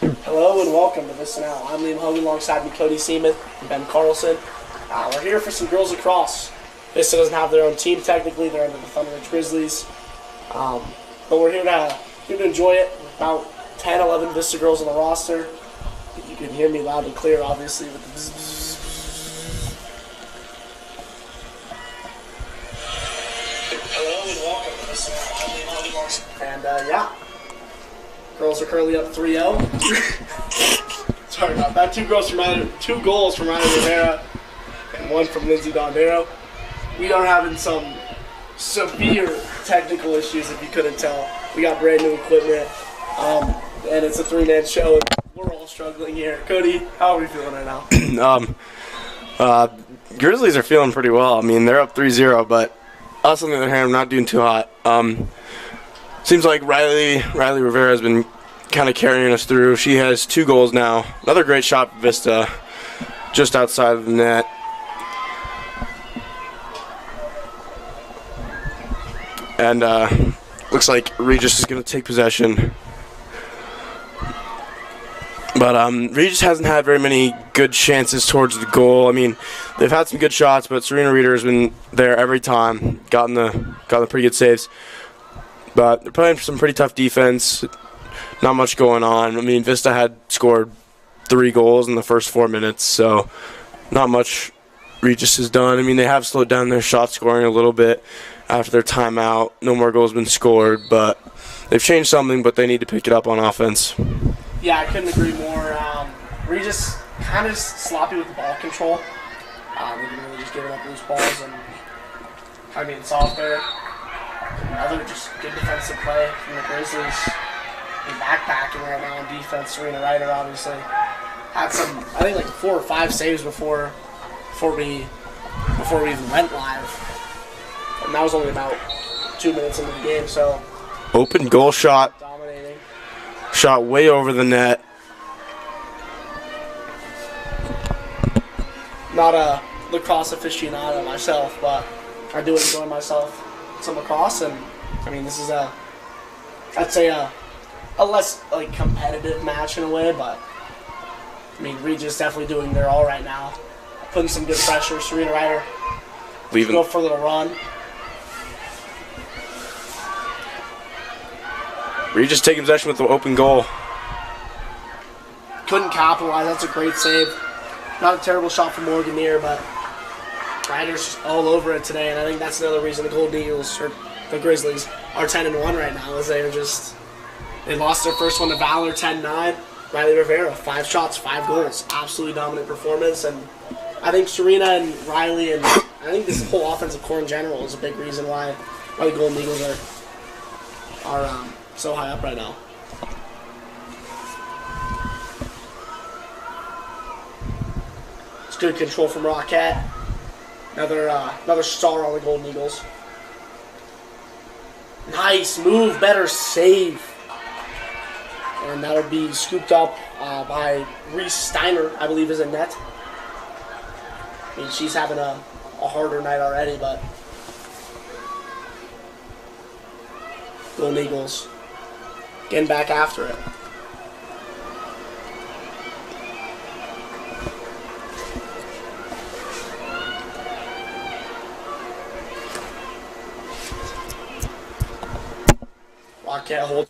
Hello and welcome to Vista Now. I'm Liam Hogan, alongside me Cody Seaman and Ben Carlson. We're here for some girls lacrosse. Vista doesn't have their own team technically; they're under the Thunderridge Grizzlies. But we're here to enjoy it. About 10, 11 Vista girls on the roster. You can hear me loud and clear, obviously, with the bzz, bzz, bzz. Hello and welcome to Vista Now. I'm Liam Hogan, alongside. Girls are currently up 3-0. Sorry about that. Two goals from Riley Rivera and one from Lindsay Dondero. We are having some severe technical issues, if you couldn't tell. We got brand new equipment, and it's a three-man show. We're all struggling here. Cody, how are we feeling right now? Grizzlies are feeling pretty well. I mean, they're up 3-0, but us on the other hand, I'm not doing too hot. Seems like Riley Rivera has been kind of carrying us through. She has 2 goals now. Another great shot for Vista, just outside of the net. And looks like Regis is going to take possession. But Regis hasn't had very many good chances towards the goal. I mean, they've had some good shots, but Serena Reeder has been there every time, gotten the pretty good saves. But they're playing some pretty tough defense. Not much going on. I mean, Vista had scored 3 goals in the first 4 minutes, so not much Regis has done. I mean, they have slowed down their shot scoring a little bit after their timeout. No more goals been scored, but they've changed something, but they need to pick it up on offense. Yeah, I couldn't agree more. Regis kind of sloppy with the ball control. They've been really just giving up loose balls and kind of being soft there. Another just good defensive play from the Grizzlies. They're backpacking right now on defense. Serena Ryder obviously had some, I think, like 4 or 5 saves before we even went live, and that was only about 2 minutes into the game. So open goal shot, dominating, shot way over the net. Not a lacrosse aficionado myself, but I do enjoy myself some lacrosse, and I mean, this is I'd say a less like competitive match in a way, but I mean, Regis definitely doing their all right now, putting some good pressure. Serena Ryder go for a little run. Regis taking possession with the open goal. Couldn't capitalize. That's a great save. Not a terrible shot from Morganier, but Ryder's just all over it today, and I think that's another reason the Golden Eagles, or the Grizzlies, are 10-1 right now, is they lost their first one to Valor 10-9. Riley Rivera, 5 shots, 5 goals. Absolutely dominant performance, and I think Serena and Riley, and I think this whole offensive core in general is a big reason why the Golden Eagles are so high up right now. It's good control from Rocket. Another star on the Golden Eagles. Nice move, better save. And that'll be scooped up by Reese Steiner, I believe, is in net. I mean, she's having a harder night already, but Golden Eagles getting back after it. Rocket hold.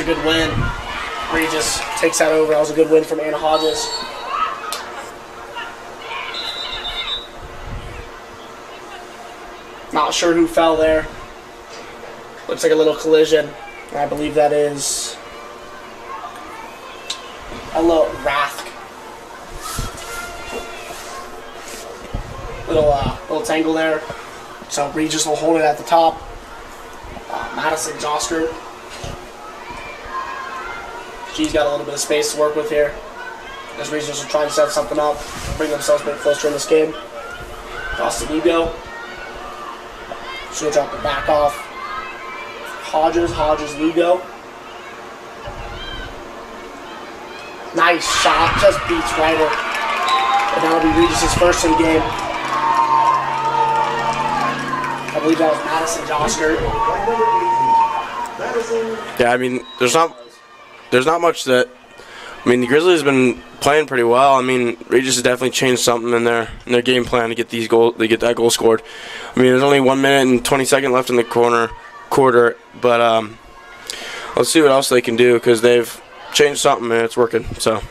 good win. Regis takes that over. That was a good win from Anna Hodges. Not sure who fell there. Looks like a little collision. I believe that is Ella Rathk. Little tangle there. So Regis will hold it at the top. Madison Josker. She's got a little bit of space to work with here. As Regis will try and set something up, bring themselves a bit closer in this game. Toss to Lugo. She'll drop it back off. Hodges, Lugo. Nice shot, just beats Ryder. And that'll be Regis' first of the game. I believe that was Madison Josker. Yeah, I mean, there's not much that. I mean, the Grizzlies have been playing pretty well. I mean, Regis has definitely changed something in their game plan to get that goal scored. I mean, there's only 1 minute and 20 seconds left in the quarter, but let's see what else they can do because they've changed something and it's working. So.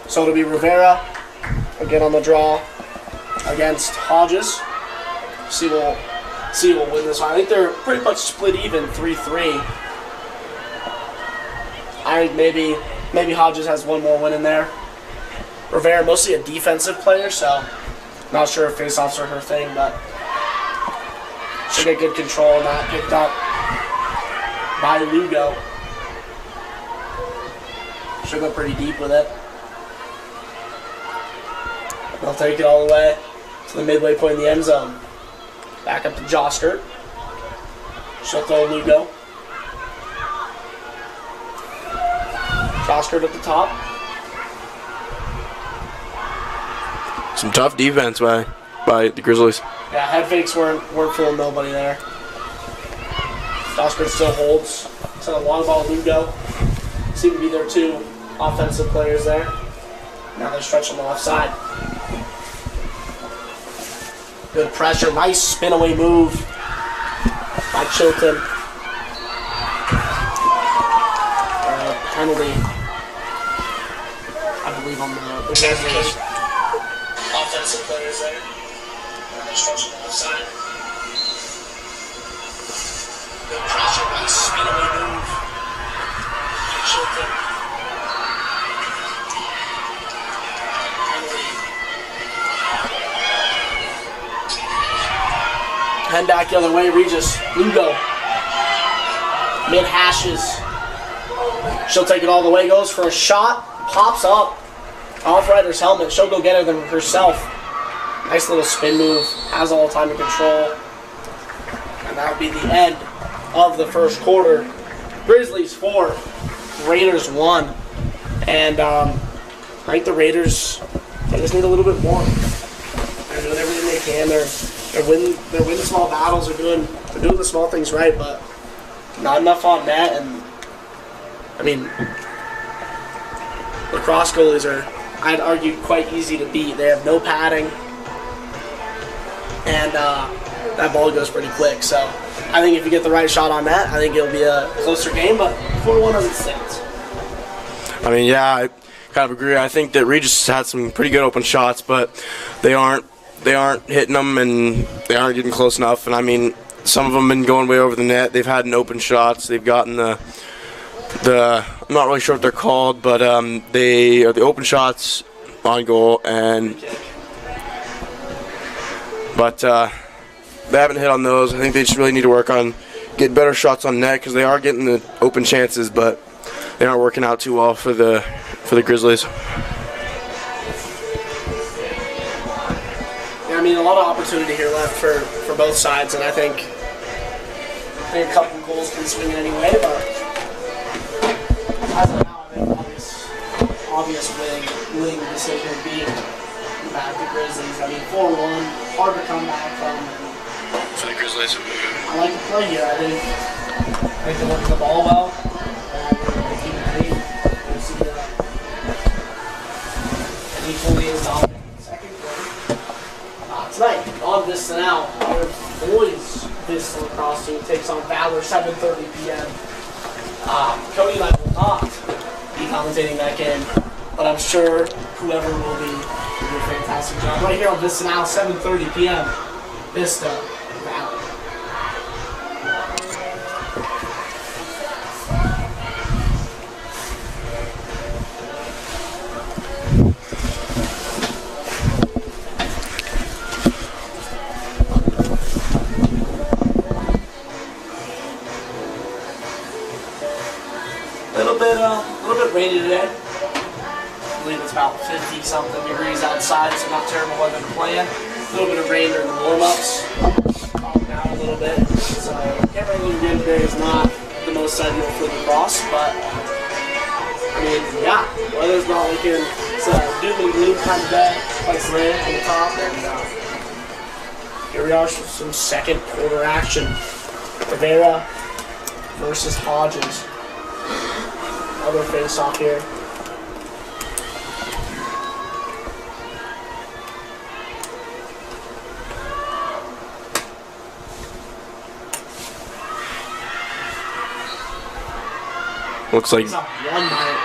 So it'll be Rivera again on the draw against Hodges. See who will win this one. I think they're pretty much split even, 3-3. I think maybe Hodges has one more win in there. Rivera mostly a defensive player, so not sure if faceoffs are her thing, but should get good control on that. Picked up by Lugo. Should go pretty deep with it. They'll take it all the way to the midway point in the end zone. Back up to Josker. She'll throw Lugo. Josker at the top. Some tough defense by the Grizzlies. Yeah, head fakes weren't fooling nobody there. Josker still holds. Send a long ball to Lugo. Seem to be their two offensive players there. Now they're stretching on the left side. Good pressure, nice spin away move by Chilton. Penalty, I believe, on the Grizzlies. Offensive players there. Now they're stretching on the left side. Good pressure, nice spin away move by Chilton. Head back the other way, Regis. Lugo. Mid hashes. She'll take it all the way, goes for a shot, pops up off Ryder's helmet. She'll go get it herself. Nice little spin move, has all the time to control. And that'll be the end of the first quarter. Grizzlies 4, Raiders 1. And I think the Raiders, they just need a little bit more. They're doing everything they can. They're winning small battles. They're doing the small things right, but not enough on net. And I mean, lacrosse goalies are, I'd argue, quite easy to beat. They have no padding, and that ball goes pretty quick. So I think if you get the right shot on net, I think it'll be a closer game. But 4-1 as it stands. I mean, yeah, I kind of agree. I think that Regis had some pretty good open shots, but they aren't hitting them and they aren't getting close enough. And I mean, some of them have been going way over the net. They've had open shots. They've gotten the I'm not really sure what they're called, but they are the open shots on goal, but they haven't hit on those. I think they just really need to work on getting better shots on net because they are getting the open chances, but they aren't working out too well for the Grizzlies. Yeah, I mean, a lot of opportunity here left for both sides, and I think a couple goals can swing it anyway, but as of now, I think obvious winning decision would be back the Grizzlies. I mean, 4-1, hard to come back from. For the Grizzlies. I like the play here. I think they're working the ball well. And I think they keep it clean. You see he fully is dominant in the second quarter. Tonight, on Vista now, our boys Vista Lacrosse team takes on Valor, 7:30 p.m. Cody and I will not be commentating that game, but I'm sure whoever will be do a fantastic job. Right here on Vista now, 7:30 p.m. Vista, Valor. A little bit rainy today. I believe it's about 50-something degrees outside, so not terrible weather to play in. A little bit of rain during the warm-ups. Calmed down a little bit. So can't really again today is not the most ideal for the cross, but I mean, yeah, weather's not looking. It's a doom and gloom kind of day. Like rain on the top, and here we are with some second quarter action. Rivera versus Hodges. Other face off here. Looks like it's up one by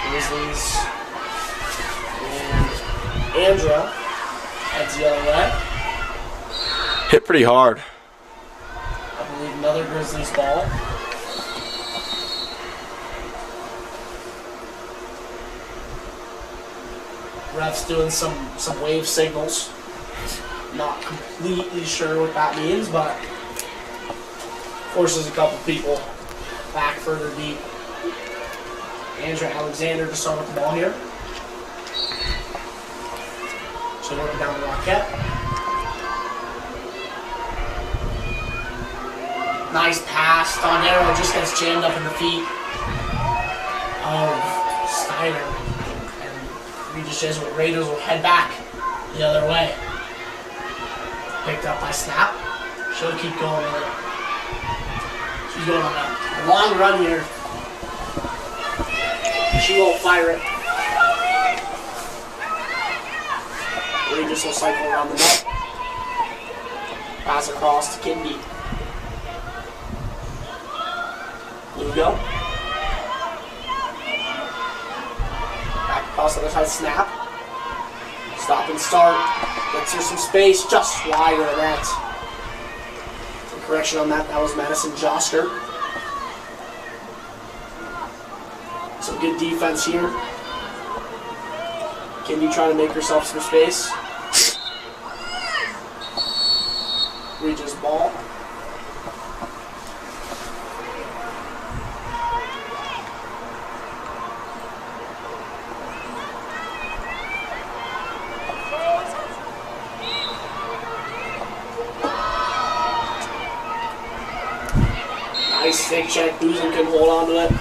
Grizzlies. And Andra heads the other way. hit pretty hard. I believe another Grizzlies ball. Ref's doing some wave signals. Not completely sure what that means, but forces a couple people back further deep. Andrew Alexander to start with the ball here. So working down the Rocket. Nice pass. Thunderridge just gets jammed up in the feet of Steiner. Regis says what Raiders will head back the other way. Picked up by Snap. She'll keep going with it. She's going on a long run here. She won't fire it. Regis will cycle around the net. Pass across to Kindy. Here we go. Across the other side, Snap. Stop and start. Gets her some space, just wide of the net. Some correction on that was Madison Josker. Some good defense here. Kindy trying to make herself some space. Regis ball. Nice stick check. Boozin can hold on to it.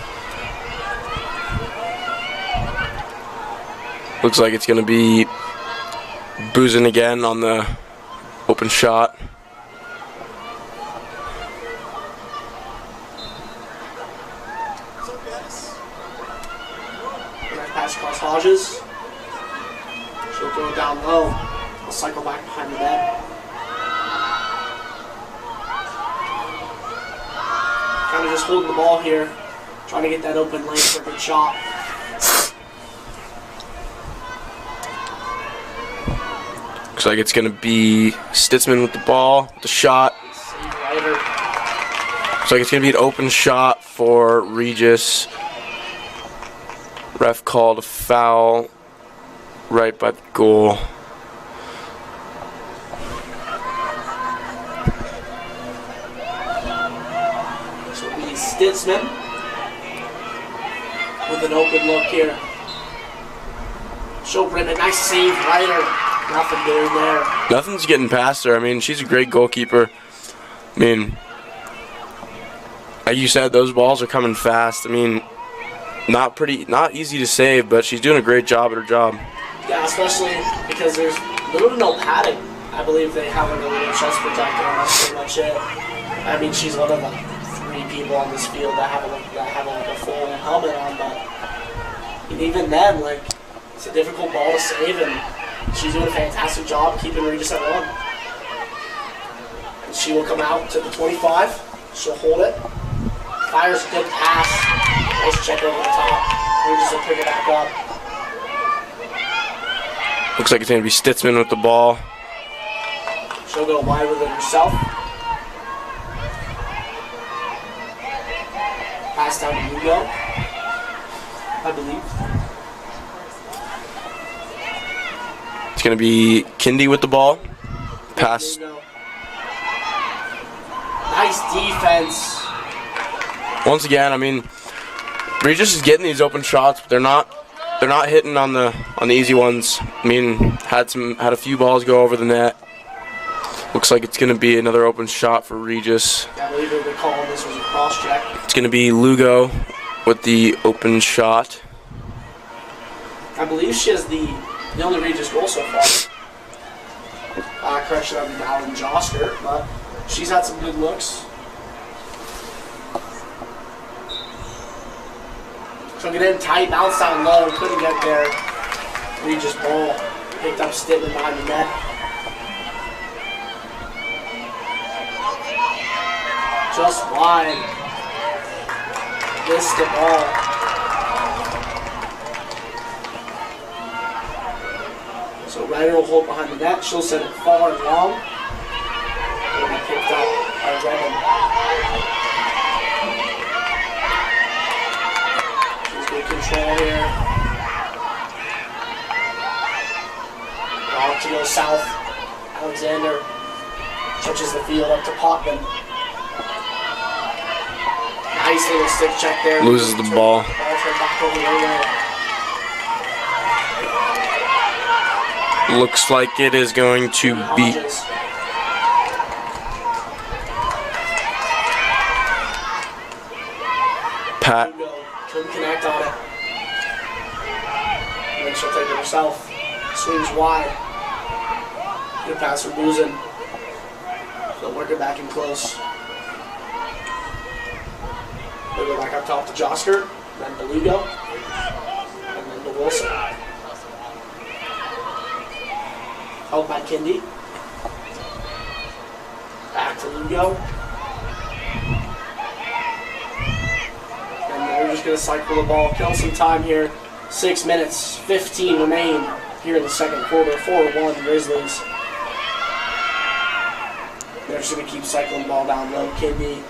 Looks like it's going to be Boozin again on the open shot. Nice pass across Hodges. She'll throw it down low. I'll cycle back behind the net. Kind of just holding the ball here, trying to get that open lane for a good shot. Looks like it's going to be Stitzman with the ball, with the shot. Looks like it's going to be an open shot for Regis. Ref called a foul right by the goal. So it'll be Stitzman with an open look here. She'll bring a nice save, Ryder. Nothing doing there. Nothing's getting past her. I mean, she's a great goalkeeper. I mean, like you said, those balls are coming fast. I mean, not easy to save, but she's doing a great job at her job. Yeah, especially because there's little to no padding. I believe they have like a little chest protector, and that's pretty much it. I mean, she's one of the 3 people on this field that have like a full helmet on, but even then, like, It's a difficult ball to save, and she's doing a fantastic job keeping Regis at 1. And she will come out to the 25. She'll hold it. Fires a good pass. Nice check over the top. Regis will pick it back up. Looks like it's going to be Stitzman with the ball. She'll go wide with it herself. Pass down to Hugo, I believe. It's going to be Kindy with the ball. Pass. Nice defense. Once again, I mean, Regis is getting these open shots, but they're not hitting on the easy ones. I mean, had a few balls go over the net. Looks like it's going to be another open shot for Regis. I believe they were calling this was a cross check. It's going to be Lugo with the open shot. I believe she has the only Regis goal so far. Correction, that would be Alan Josker, but she's had some good looks. So get in tight, bounce down low, couldn't get there. Regis ball picked up Stittman behind the net. Just wide. Vista ball. So Ryder will hold behind the net. She'll send it far and long. It'll be picked up by Revan. She's good control here. Off to go south. Alexander touches the field up to Potman. Nice little stick check there. Loses the ball. Ball turned back over the other way. Looks like it is going to be Pat. Couldn't connect on it. And then she'll take it herself. Swings wide. Good pass for Boozin. They'll work it back in close. They'll go back up top to Josker, then to Lugo, and then to Wilson. Held by Kindy. Back to Lugo. And they're just going to cycle the ball, kill some time here. 6 minutes, 15 remain here in the second quarter. 4-1 Grizzlies. They're just going to keep cycling the ball down low. Kindy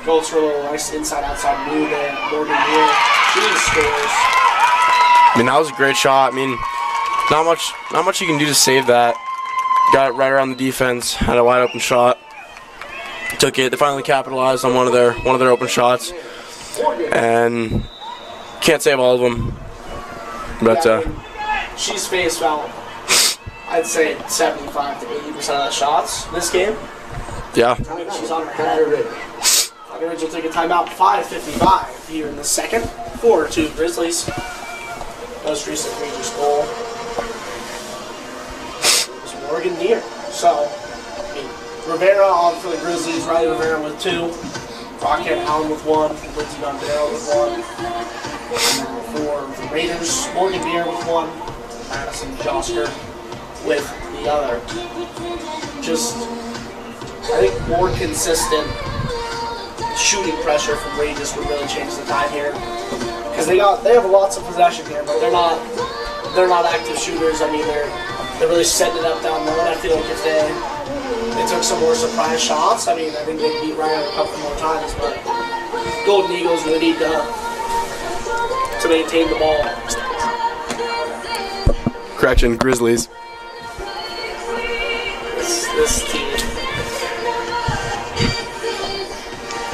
goes for a little nice inside-outside move there. Morgan here. She scores. I mean, that was a great shot. I mean, not much you can do to save that. Got it right around the defense. Had a wide open shot. Took it. They finally capitalized on one of their open shots, and can't save all of them. But she's faced about, I'd say, 75 to 80% of the shots this game. Yeah. She's on her head. Thunderridge will take a timeout. 5:55 here in the second. 4-2 Grizzlies. Most recent Regis goal was Morgan Deere. So, I mean, Rivera on for the Grizzlies. Riley Rivera with 2. Rocket Allen with 1. Lindsey Gondero with 1. And then for the Raiders, Morgan Deere with 1. Madison Josker with the other. Just, I think, more consistent shooting pressure from Regis would really change the tide here, because they have lots of possession here, but they're not active shooters. I mean, they're really setting it up down low. And I feel like if they took some more surprise shots, I mean, I think they'd beat Ryan a couple more times. But Golden Eagles really need to maintain the ball. Correction, Grizzlies. This team.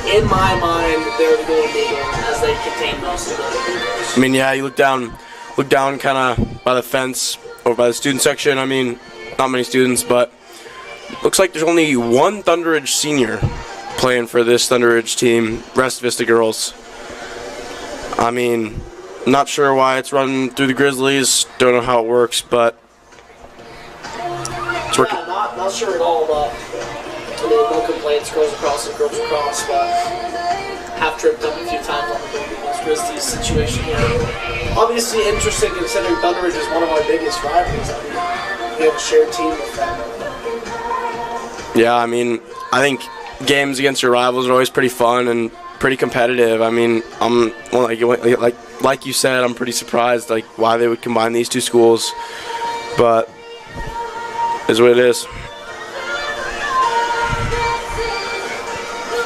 In my mind, they're the Golden Eagles as they contain most of the Eagles. I mean, yeah, you look down kind of by the fence or by the student section. I mean, not many students, but looks like there's only one Thunderridge senior playing for this Thunderridge team. Rest Vista girls. I mean, not sure why it's running through the Grizzlies. Don't know how it works, but it's working. Yeah, not sure at all, but I mean, no complaints. Girls across and girls across, but have tripped up a few times on the Gold Eagles Grizzlies situation here. Obviously interesting considering Thunderridge is one of our biggest rivals. I mean, we have a shared team with them. Yeah, I mean, I think games against your rivals are always pretty fun and pretty competitive. I mean, like you said, I'm pretty surprised like why they would combine these two schools, but is what it is.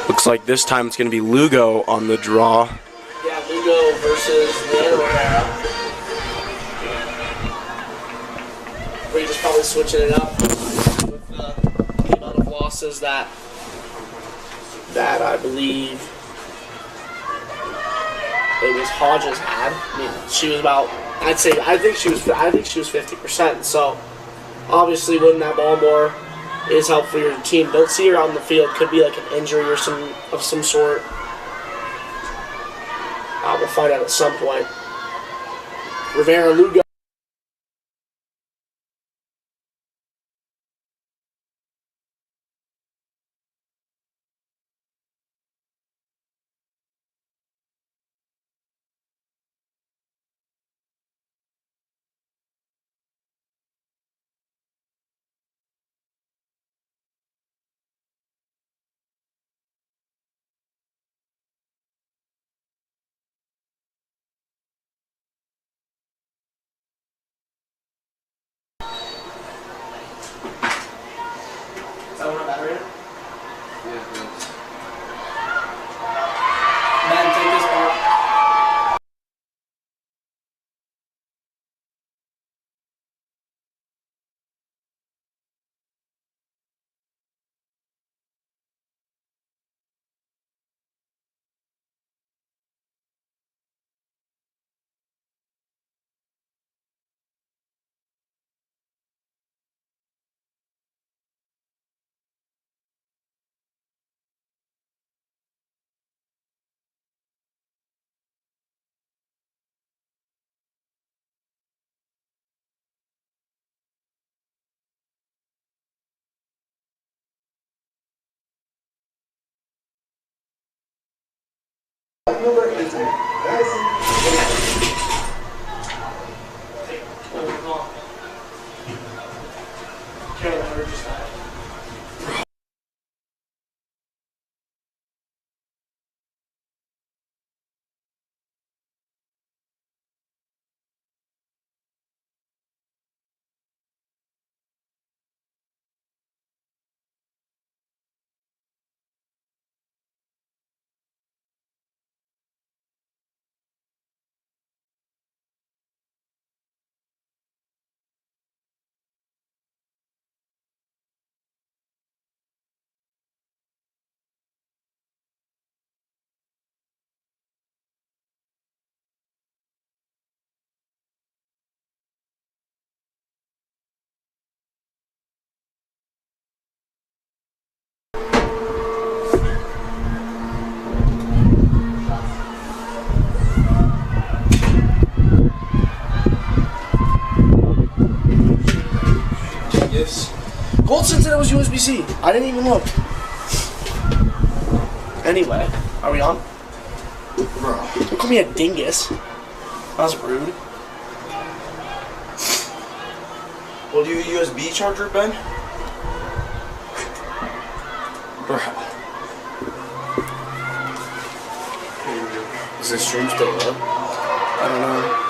Looks like this time it's going to be Lugo on the draw. Yeah, Lugo versus Rivera. Regis probably switching it up with the amount of losses that I believe it was Hodges had. I mean, she was about. I think she was 50%. So obviously, winning that ball more is helpful for your team. Don't see her on the field. Could be like an injury or some sort. We'll find out at some point. Rivera Lugo. Is that one battery? Yeah, it is. Man, take this part. Goldson said it was USB-C. I didn't even look. Anyway, are we on? Bro. Don't call me a dingus. That was rude. Well, do you a USB charger, Ben? Bro. Is this stream still up? I don't know.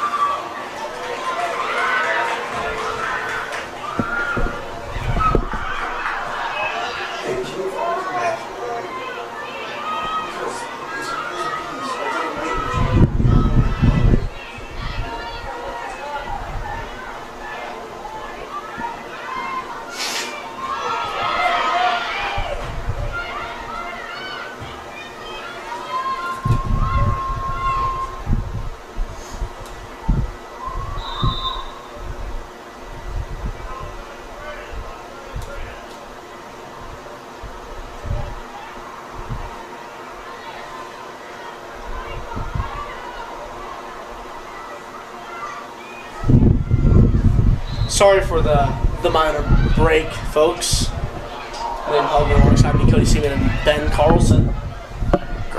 Sorry for the minor break, folks. My name is Helga alongside me, Cody Seaman and Ben Carlson.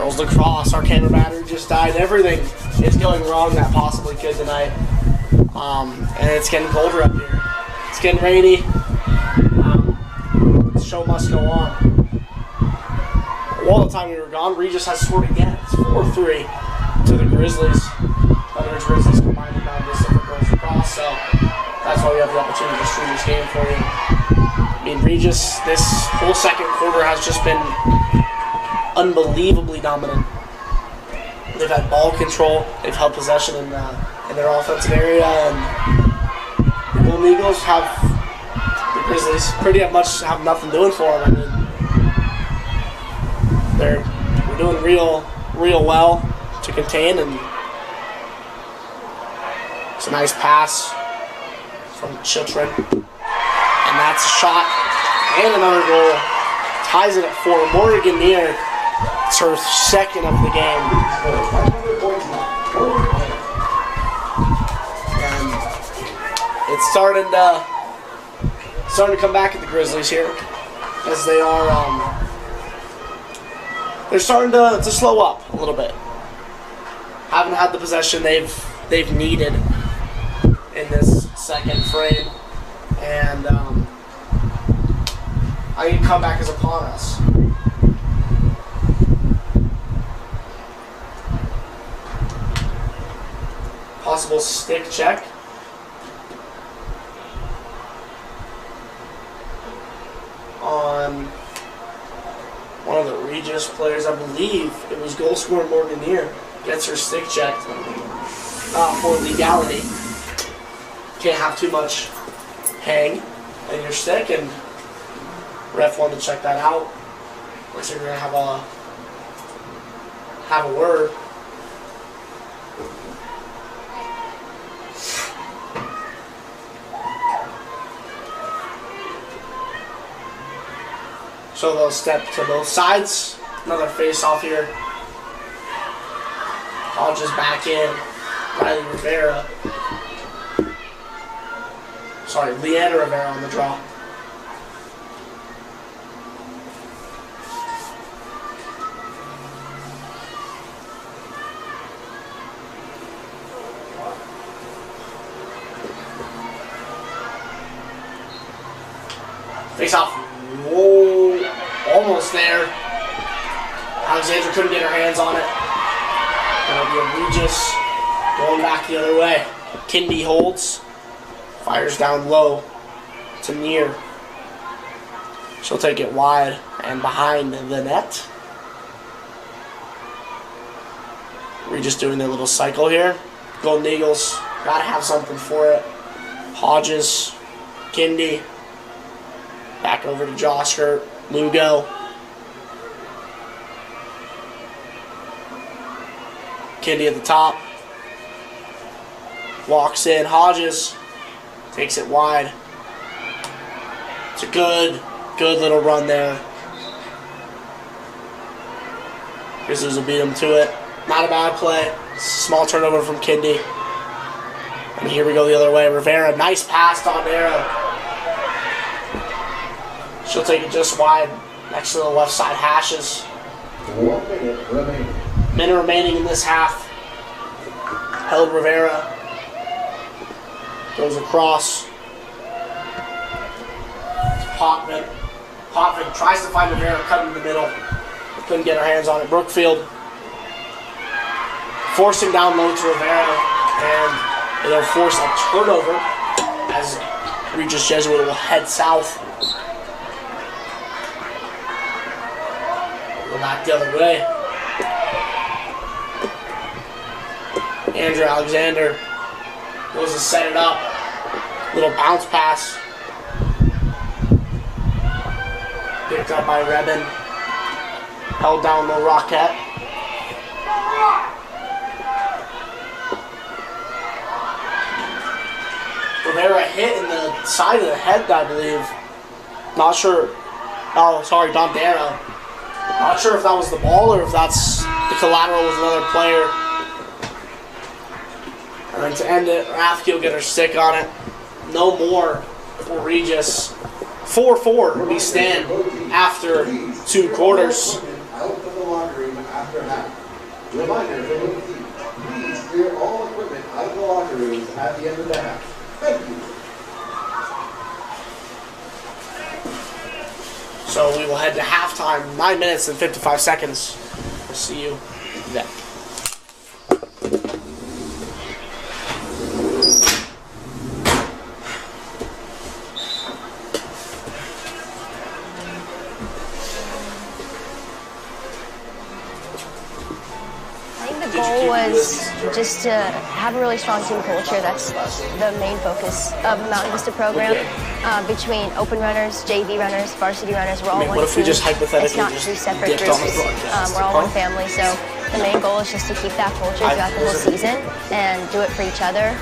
Girls lacrosse, our camera battery just died. Everything is going wrong that possibly could tonight. And it's getting colder up here. It's getting rainy. The show must go on. All the time we were gone, Regis has scored again. It's 4-3 to the Grizzlies. Thunderridge Grizzlies combined with Vista for girls lacrosse, so that's why we have the opportunity to stream this game for you. I mean, Regis, this whole second quarter has just been unbelievably dominant. They've had ball control, they've held possession in their offensive area, and the Golden Eagles have the Grizzlies pretty much have nothing doing for them. I mean, they're doing real well to contain, and it's a nice pass from Chiltrin, and that's a shot and another goal. Ties it at 4. Morgan Neer, it's her second of the game. And it's starting to come back at the Grizzlies here, as they are they're starting to slow up a little bit. Haven't had the possession they've needed in this second frame, and I think comeback is upon us. Possible stick check. On one of the Regis players, I believe it was goal scorer Morgan Neer, gets her stick checked for legality. Can't have too much hang in your stick, and ref wanted to check that out. Looks like we're gonna have a word. So they'll step to both sides. Another face-off here. Hodges back in. Riley Rivera. Sorry, Leanna Rivera on the draw. Face-off. Whoa, almost there. Alexandra couldn't get her hands on it. That'll be a Regis going back the other way. Kindy holds, fires down low to Neer. She'll take it wide and behind the net. Regis doing their little cycle here. Golden Eagles, gotta have something for it. Hodges, Kindy. Back over to Josker, Lugo. Kindy at the top. Walks in, Hodges. Takes it wide. It's a good little run there. Grizzlies will beat them to it. Not a bad play. Small turnover from Kindy. And here we go the other way. Rivera, nice pass to Ondero. She'll take it just wide next to the left side hashes. 1 minute remaining. Minute remaining in this half. Held Rivera. Goes across. Potvin. Potvin tries to find Rivera, cut in the middle. Couldn't get her hands on it. Brookfield forcing down low to Rivera, and it'll force a turnover as Regis Jesuit will head south. Go back the other way. Andrew Alexander goes to set it up. Little bounce pass. Picked up by Rebin. Held down low Rockette. Rivera hit in the side of the head, I believe. Not sure. Oh, sorry, Dondero. Not sure if that was the ball or if that's the collateral with another player. And then to end it, Rathke will get her stick on it. No more for Regis. 4-4 we stand after 2 quarters. Out of the locker room after half. Reminder for the team, please clear all equipment out of the locker rooms at the end of the half. Thank you. So we will head to halftime, 9 minutes and 55 seconds. We'll see you then. The goal was just to have a really strong team culture. That's the main focus of the Mountain Vista program. Between open runners, JV runners, varsity runners, we're all one what if we team. just hypothetically It's not just three separate dipped on the groups. broadcast? We're all one family. So the main goal is just to keep that culture throughout the whole season and do it for each other,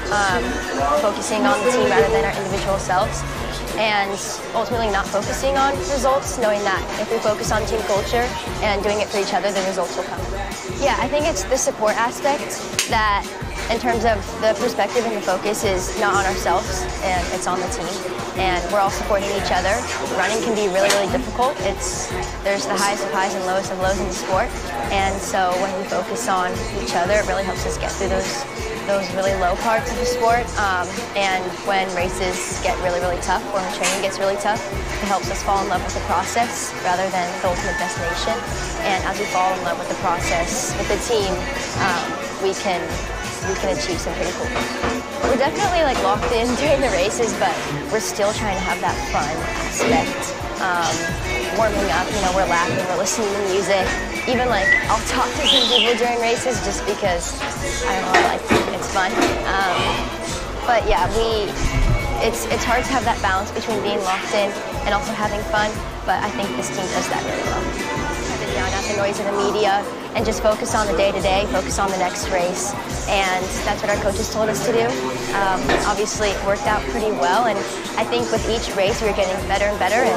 focusing on the team rather than our individual selves. And ultimately not focusing on results, knowing that if we focus on team culture and doing it for each other, the results will come. Yeah, I think it's the support aspect that, in terms of the perspective and the focus, is not on ourselves, and it's on the team. And we're all supporting each other. Running can be really, really difficult. There's the highest of highs and lowest of lows in the sport. And so when we focus on each other, it really helps us get through those really low parts of the sport. And when races get really, really tough, or when training gets really tough, it helps us fall in love with the process rather than the ultimate destination. And as we fall in love with the process, with the team, we can achieve some pretty cool things. We're definitely locked in during the races, but we're still trying to have that fun aspect. Warming up, we're laughing, we're listening to music. Even I'll talk to some people during races just because I don't know, it's fun. But yeah, it's hard to have that balance between being locked in and also having fun. But I think this team does that really well. Kind of drown out the noise of the media and just focus on the day-to-day, focus on the next race. And that's what our coaches told us to do. Obviously, it worked out pretty well. And I think with each race, we were getting better and better. And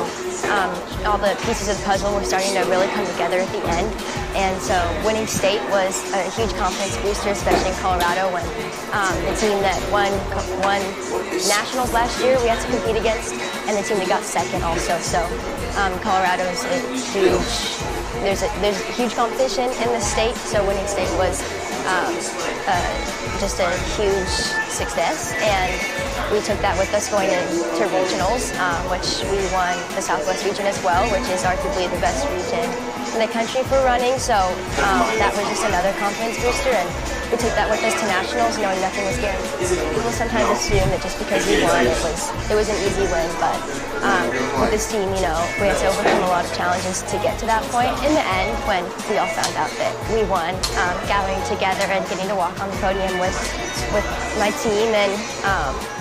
all the pieces of the puzzle were starting to really come together at the end. And so winning state was a huge confidence booster, especially in Colorado, when the team that won nationals last year we had to compete against, and the team that got second also. So Colorado is a huge, there's huge competition in the state, so winning state was just a huge success, and we took that with us going into regionals, which we won the Southwest region as well, which is arguably the best region in the country for running. So that was just another confidence booster, and we took that with us to nationals, knowing nothing was guaranteed. People sometimes assume that just because we won, it was an easy win, but with this team, we had to overcome a lot of challenges to get to that point. In the end, when we all found out that we won, gathering together and getting to walk on the podium with my team and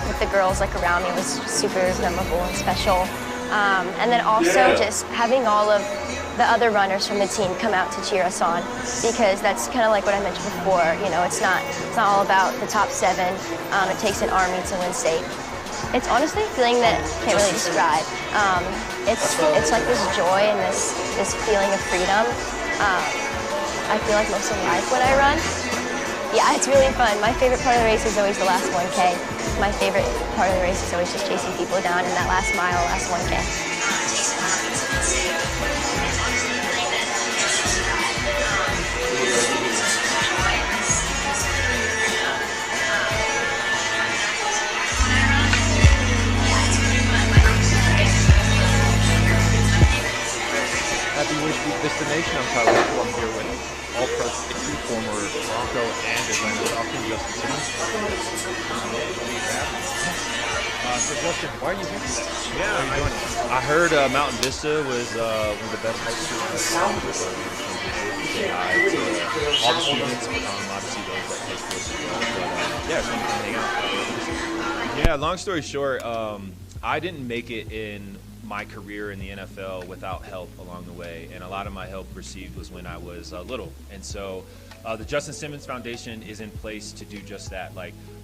with the girls around me was super memorable and special. And then also just having all of the other runners from the team come out to cheer us on, because that's kind of like what I mentioned before. It's not all about the top 7. It takes an army to win state. It's honestly a feeling that I can't really describe. It's like this joy and this feeling of freedom. I feel like most of life when I run. Yeah, it's really fun. My favorite part of the race is always the last 1K. My favorite part of the race is always just chasing people down in that last mile, last 1K. Happy Wish Week Destination. I'm Tyler. I'm here with All-Pro safety, former Bronco and Atlanta Falcon, Justin Simmons. So Justin, why are you here today? Yeah, I heard Mountain Vista was one of the best high schools. Say hi to all the students, obviously those that play sports as well. But yeah, so you can hang out. Yeah, long story short, I didn't make it in my career in the NFL without help along the way, and a lot of my help received was when I was little. And so the Justin Simmons Foundation is in place to do just that.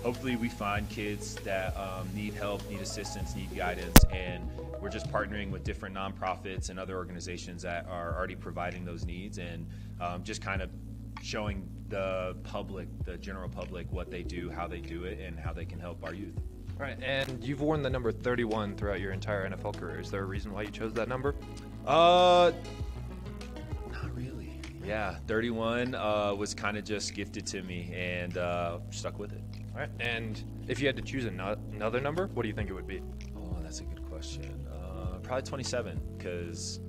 Hopefully we find kids that need help, need assistance, need guidance, and we're just partnering with different nonprofits and other organizations that are already providing those needs, and just kind of showing the public, the general public, what they do, how they do it, and how they can help our youth. Right, and you've worn the number 31 throughout your entire NFL career. Is there a reason why you chose that number? Not really. Yeah, Yeah, 31 was kind of just gifted to me, and stuck with it. All right. And if you had to choose another number, what do you think it would be? Oh, that's a good question. Probably 27, because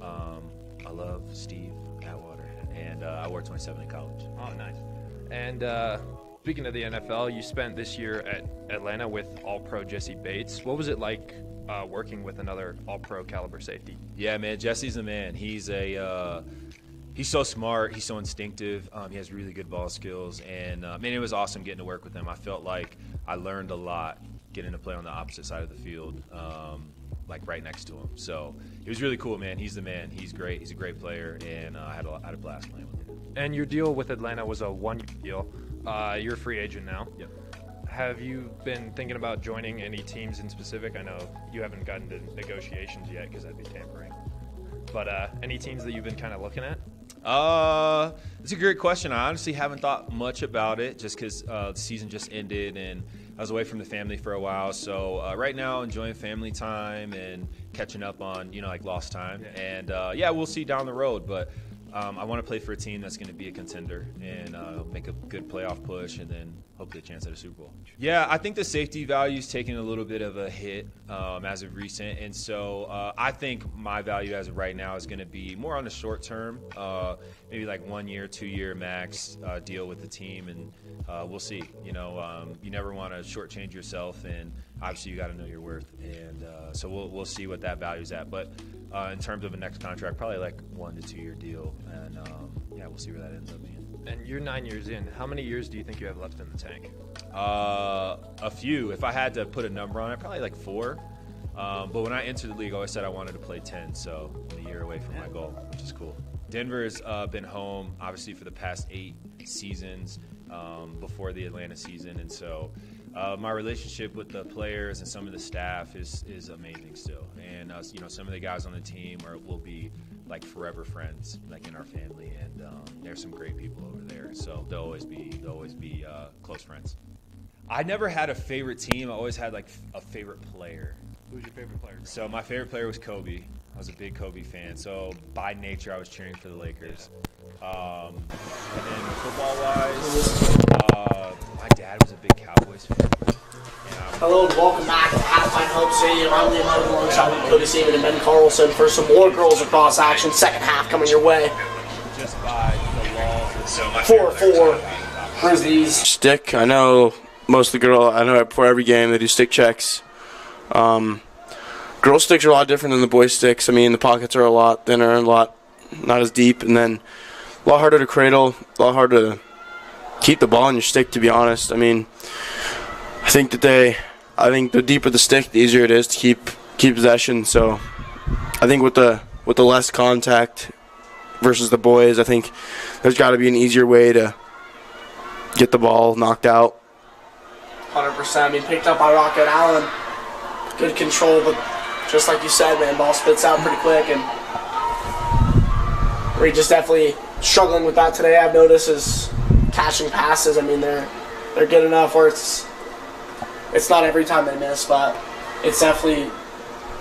I love Steve Atwater, and I wore 27 in college. Oh, nice. And speaking of the NFL, you spent this year at Atlanta with All-Pro Jesse Bates. What was it like working with another All-Pro caliber safety? Yeah, man, Jesse's the man. He's so smart. He's so instinctive. He has really good ball skills, and man, it was awesome getting to work with him. I felt like I learned a lot getting to play on the opposite side of the field, like right next to him. So it was really cool, man. He's the man. He's great. He's a great player, and I had a blast playing with him. And your deal with Atlanta was a one-year deal. You're a free agent now. Yep. Have you been thinking about joining any teams in specific? I know you haven't gotten to negotiations yet because that'd be tampering. But any teams that you've been kind of looking at? It's a great question. I honestly haven't thought much about it just because the season just ended and I was away from the family for a while. So right now, enjoying family time and catching up on, like lost time. Yeah. And yeah, we'll see down the road. But I want to play for a team that's going to be a contender and make a good playoff push and then hopefully a chance at a Super Bowl. Yeah, I think the safety value's taken a little bit of a hit as of recent. And so I think my value as of right now is going to be more on the short term, maybe like 1 year, 2 year max deal with the team. And we'll see. You never want to shortchange yourself, and obviously you got to know your worth. And so we'll see what that value's at. But in terms of a next contract, probably like 1 to 2 year deal. And yeah, we'll see where that ends up being. And you're 9 years in. How many years do you think you have left in the tank? A few. If I had to put a number on it, probably like 4. But when I entered the league, I always said I wanted to play 10, so I'm a year away from my goal, which is cool. Denver's been home, obviously, for the past 8 seasons before the Atlanta season. And so my relationship with the players and some of the staff is amazing still. And, some of the guys on the team will be like forever friends, like in our family. And there's some great people over there. So they'll always be close friends. I never had a favorite team. I always had like a favorite player. Who's your favorite player? So my favorite player was Kobe. I was a big Kobe fan. So by nature, I was cheering for the Lakers. And then football-wise, my dad was a big Cowboys fan. Hello and welcome back to Halftime Hope Stadium. I'm the American alongside with Cody Seaman and Ben Carlson for some more girls across action. Second half coming your way. Just by the wall. 4-4 Grizzlies. Stick. I know before every game they do stick checks. Girl sticks are a lot different than the boy sticks. I mean, the pockets are a lot thinner and a lot not as deep, and then a lot harder to cradle, a lot harder to keep the ball in your stick, to be honest. I mean, I think the deeper the stick, the easier it is to keep possession. So I think with the less contact versus the boys, I think there's got to be an easier way to get the ball knocked out. 100%. I mean, picked up by Rocket Allen. Good control, but just like you said, man, ball spits out pretty quick. And Regis definitely struggling with that today. I've noticed is catching passes. I mean, they're good enough where it's not every time they miss, but it's definitely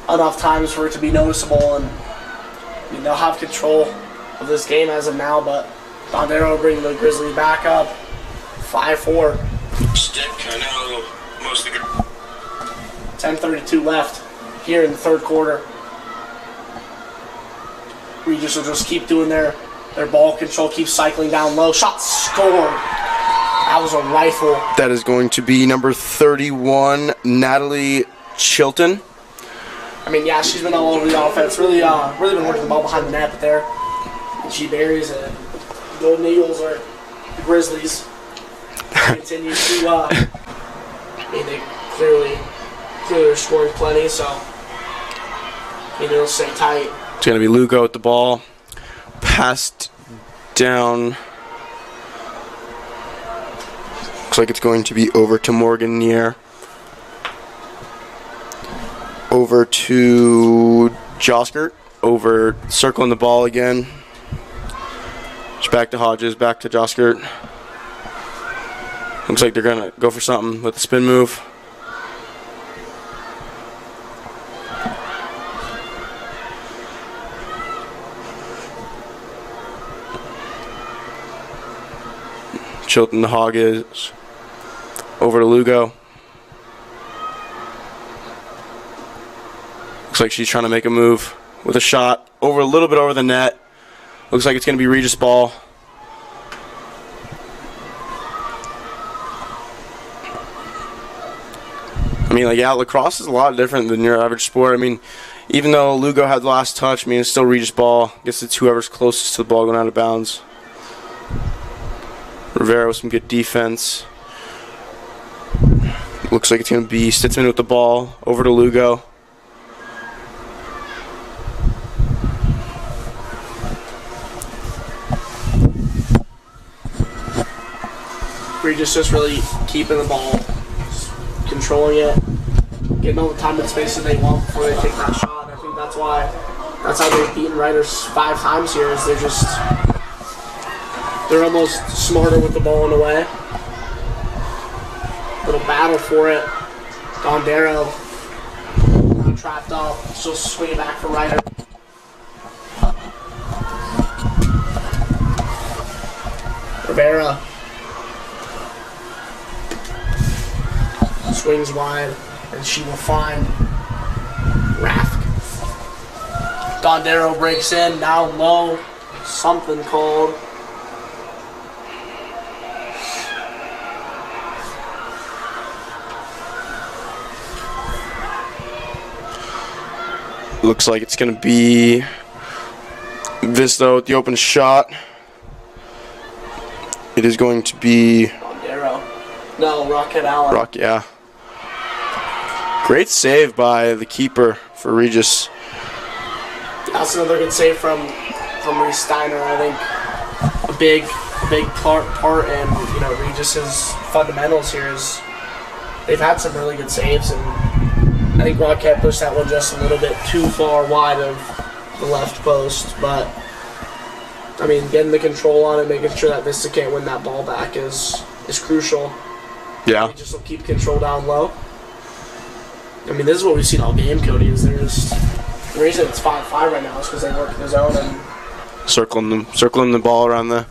enough times for it to be noticeable. And I mean, they'll have control of this game as of now, but Dondero bringing the Grizzlies back up 5-4. Stick, I know most of the 10:32 left here in the third quarter. Regis will just keep doing their ball control, keep cycling down low. Shot scored. That was a rifle. That is going to be number 31, Natalie Chilton. I mean, yeah, she's been all over the offense. Really been working the ball behind the net, but there, G Berries and Golden Eagles or the Grizzlies continue to. I mean, they clearly are scoring plenty, so it'll stay tight. It's going to be Lugo with the ball. Passed down. Looks like it's going to be over to Morgan Neer. Over to Joskert. Over, circling the ball again. Just back to Hodges, back to Joskert. Looks like they're going to go for something with the spin move. Chilton the Hog is. Over to Lugo. Looks like she's trying to make a move with a shot over a little bit over the net. Looks like it's going to be Regis ball. I mean, like, yeah, lacrosse is a lot different than your average sport. I mean, even though Lugo had the last touch, I mean, it's still Regis ball. Guess it's whoever's closest to the ball going out of bounds. Rivera with some good defense. Looks like it's going to be Stitzman with the ball over to Lugo. Regis just really keeping the ball, controlling it, getting all the time and space that they want before they take that shot. I think that's how they've beaten Riders 5 times here. Is they're almost smarter with the ball in a way. Little battle for it. Dondero trapped up. She'll swing it back for Ryder. Rivera swings wide, and she will find Raft. Dondero breaks in, down low. Something called. Looks like it's going to be Vista with the open shot. It is going to be Dondero. No, Rocket Allen. yeah. Great save by the keeper for Regis. That's another good save from Reese Steiner. I think a big part in Regis's fundamentals here is they've had some really good saves, and I think Rocket pushed that one just a little bit too far wide of the left post. But I mean, getting the control on it, making sure that Vista can't win that ball back is crucial. Yeah. Regis will keep control down low. I mean, this is what we've seen all game, Cody. Is the reason it's 5-5 right now is because they work the zone and circling the ball around the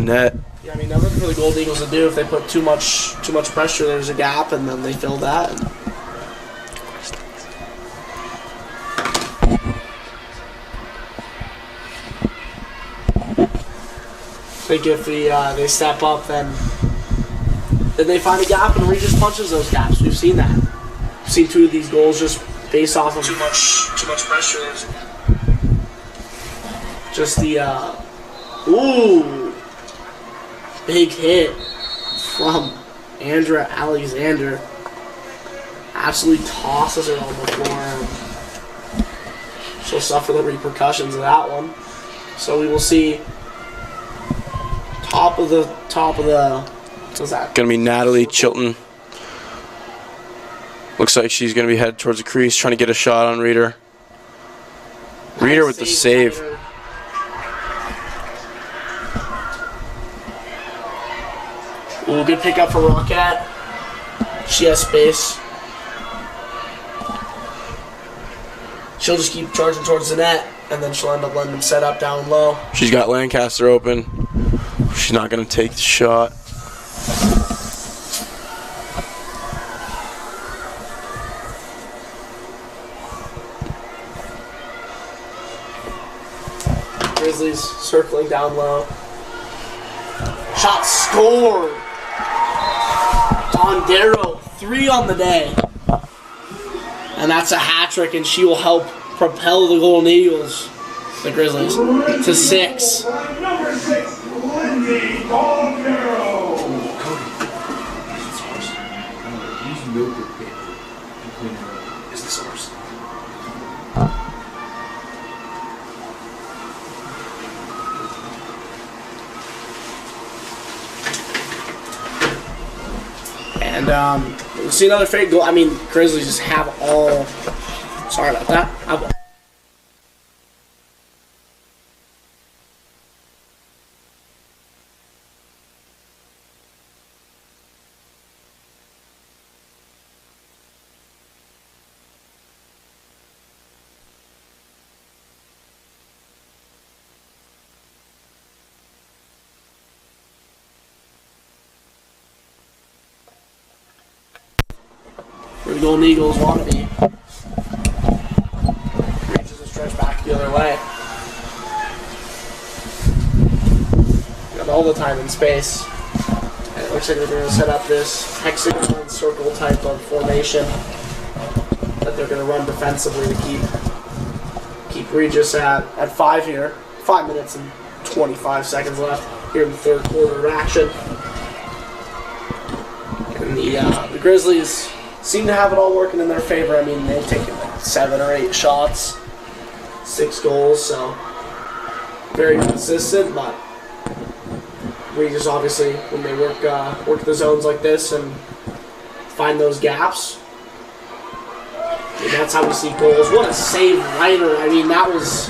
net. yeah. I mean, nothing for the Gold Eagles to do. If they put too much pressure, there's a gap, and then they fill that. And I think if they step up, then they find a gap and Regis punches those gaps. We've seen that. We've seen 2 of these goals just based off of too much pressure. Just the big hit from Andrea Alexander. Absolutely tosses her on the floor. She'll suffer the repercussions of that one. So we will see. Top of the. What's that? Gonna be Natalie Chilton. Looks like she's gonna be headed towards the crease, trying to get a shot on Reader. Reader with the save. Ooh, good pickup for Rocket. She has space. She'll just keep charging towards the net, and then she'll end up letting them set up down low. She's got Lancaster open. She's not going to take the shot. Grizzlies circling down low. Shot scored! Dondero, 3 on the day. And that's a hat trick, and she will help propel the Golden Eagles, the Grizzlies, to 6. Number 6, Lindsay Dondero. Is the source. And we'll see another fake goal. I mean, Grizzlies just have all. Sorry about that. the Golden Eagles want to be. Regis is stretched back the other way. Got all the time and space. And it looks like they're going to set up this hexagon circle type of formation that they're going to run defensively to keep Regis at 5 here. 5 minutes and 25 seconds left here in the third quarter of action. And the Grizzlies seem to have it all working in their favor. I mean, they've taken like 7 or 8 shots, 6 goals, so very consistent. But Regis, obviously, when they work the zones like this and find those gaps, I mean, that's how we see goals. What a save, Ryder! I mean, that was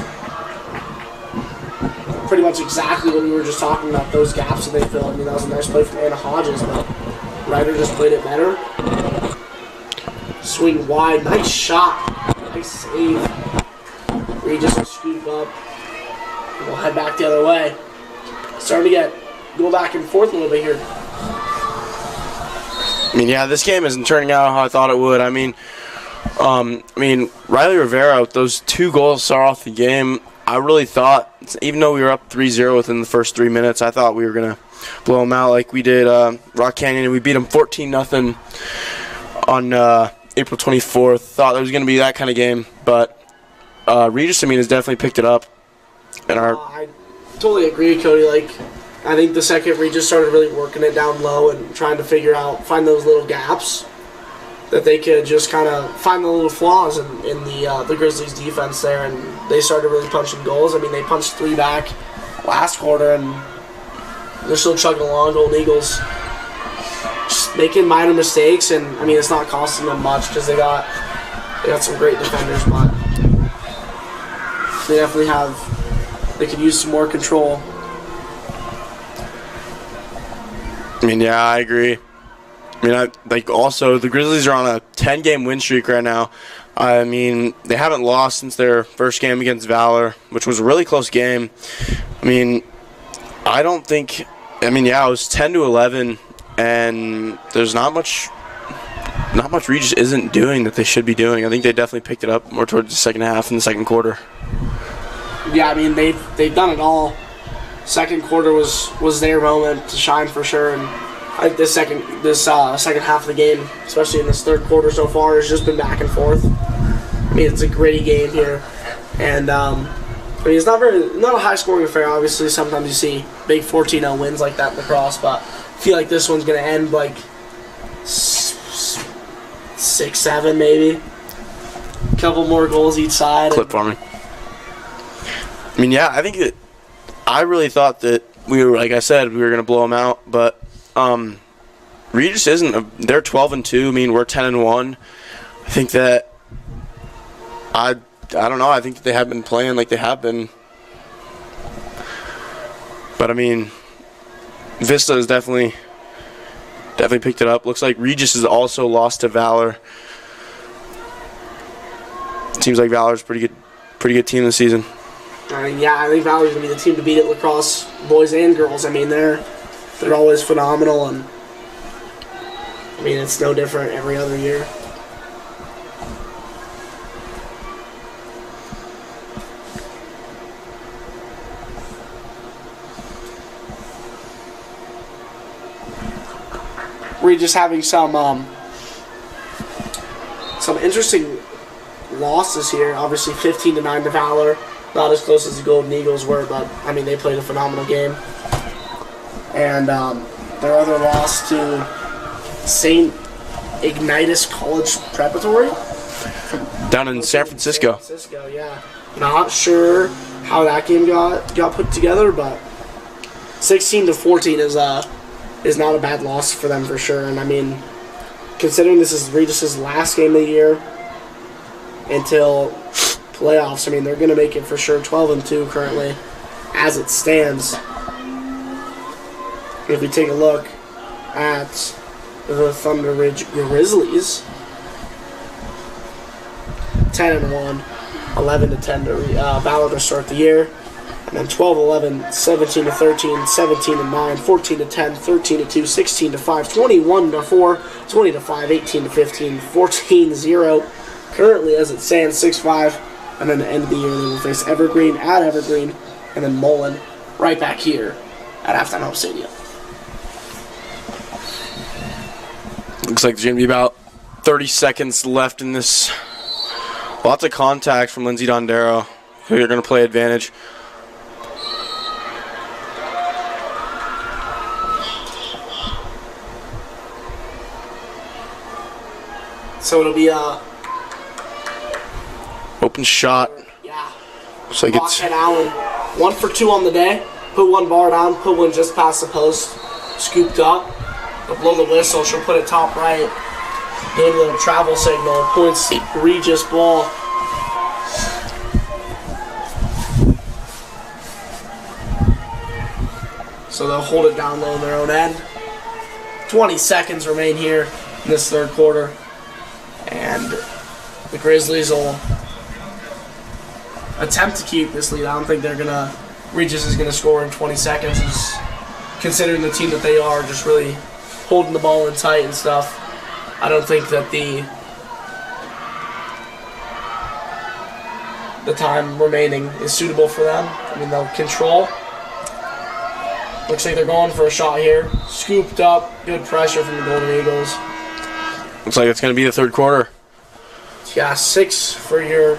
pretty much exactly what we were just talking about, those gaps that they filled. I mean, that was a nice play from Anna Hodges, but Ryder just played it better. Swing wide, nice shot, nice save. Regis will scoop up. We'll head back the other way. Starting to go back and forth a little bit here. I mean, yeah, this game isn't turning out how I thought it would. I mean, Riley Rivera, with those 2 goals to start off the game, I really thought, even though we were up 3-0 within the first 3 minutes, I thought we were going to blow them out like we did Rock Canyon, and we beat them 14-0 on April 24th. Thought it was going to be that kind of game, but Regis, has definitely picked it up. And I totally agree, Cody. Like, I think the second Regis started really working it down low and trying to find those little gaps, that they could just kind of find the little flaws in the Grizzlies' defense there, and they started really punching goals. I mean, they punched 3 back last quarter, and they're still chugging along. Golden Eagles just making minor mistakes, and I mean, it's not costing them much because they got some great defenders, but they definitely they could use some more control. I mean, yeah, I agree. I mean, also, the Grizzlies are on a 10-game win streak right now. I mean, they haven't lost since their first game against Valor, which was a really close game. I mean, it was 10-11, and there's not much Regis isn't doing that they should be doing. I think they definitely picked it up more towards the second half and the second quarter. Yeah, I mean, they've done it all. Second quarter was their moment to shine for sure, and I think this second half of the game, especially in this third quarter so far, has just been back and forth. I mean, it's a gritty game here, and it's not a high scoring affair. Obviously, sometimes you see big 14-0 wins like that in Lacrosse, but I feel like this one's gonna end like 6-7 maybe. A couple more goals each side. Clip for me. I mean, yeah, I really thought that we were, like I said, we were gonna blow them out, but. Regis isn't. They're 12-2. I mean, we're 10-1. I think that I don't know. I think that they have been playing like they have been. But I mean, Vista has definitely picked it up. Looks like Regis has also lost to Valor. Seems like Valor's a pretty good team this season. Yeah, I think Valor's gonna be the team to beat at Lacrosse, boys and girls. I mean, they're always phenomenal, and I mean, it's no different every other year. We're just having some interesting losses here. Obviously, 15-9 to Valor. Not as close as the Golden Eagles were, but I mean, they played a phenomenal game. And their other loss to St. Ignatius College Preparatory down in San Francisco. Yeah. Not sure how that game got put together, but 16-14 is not a bad loss for them for sure. And I mean, considering this is Regis' last game of the year until playoffs, I mean, they're going to make it for sure. 12-2 currently as it stands. If we take a look at the Thunderridge Grizzlies, 10-1, 11-10 to Valor to start the year. And then 12-11, 17-13, 17-9, 14-10, 13-2, 16-5, 21-4, 20-5, 18-15, 14-0. Currently, as it stands, 6-5. And then at the end of the year, they will face Evergreen at Evergreen, and then Mullen right back here at Halftime Home Stadium. Looks like there's going to be about 30 seconds left in this. Lots of contact from Lindsey Dondero, who you're going to play advantage. So it'll be a open shot. Yeah. Looks like it's and Allen, 1 for 2 on the day. Put one bar down, put one just past the post, scooped up. They'll blow the whistle. She'll put it top right. Gave a little travel signal. Points Regis ball. So they'll hold it down low in their own end. 20 seconds remain here in this third quarter. And the Grizzlies will attempt to keep this lead. I don't think they're going to... Regis is going to score in 20 seconds. Considering the team that they are, just really holding the ball in tight and stuff. I don't think that the time remaining is suitable for them. I mean, they'll control. Looks like they're going for a shot here. Scooped up. Good pressure from the Golden Eagles. Looks like it's going to be the third quarter. Yeah, 6 for your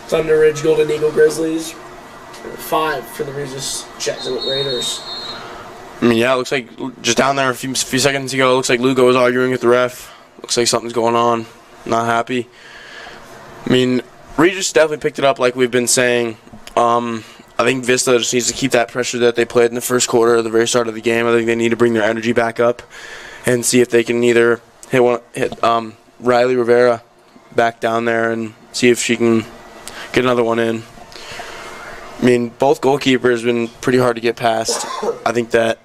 Thunderridge Golden Eagle Grizzlies. 5 for the Regis Jesuit Raiders. I mean, yeah, it looks like just down there a few seconds ago, it looks like Lugo was arguing with the ref. Looks like something's going on. Not happy. I mean, Regis definitely picked it up like we've been saying. I think Vista just needs to keep that pressure that they played in the first quarter at the very start of the game. I think they need to bring their energy back up and see if they can either hit Riley Rivera back down there and see if she can get another one in. I mean, both goalkeepers have been pretty hard to get past. I think that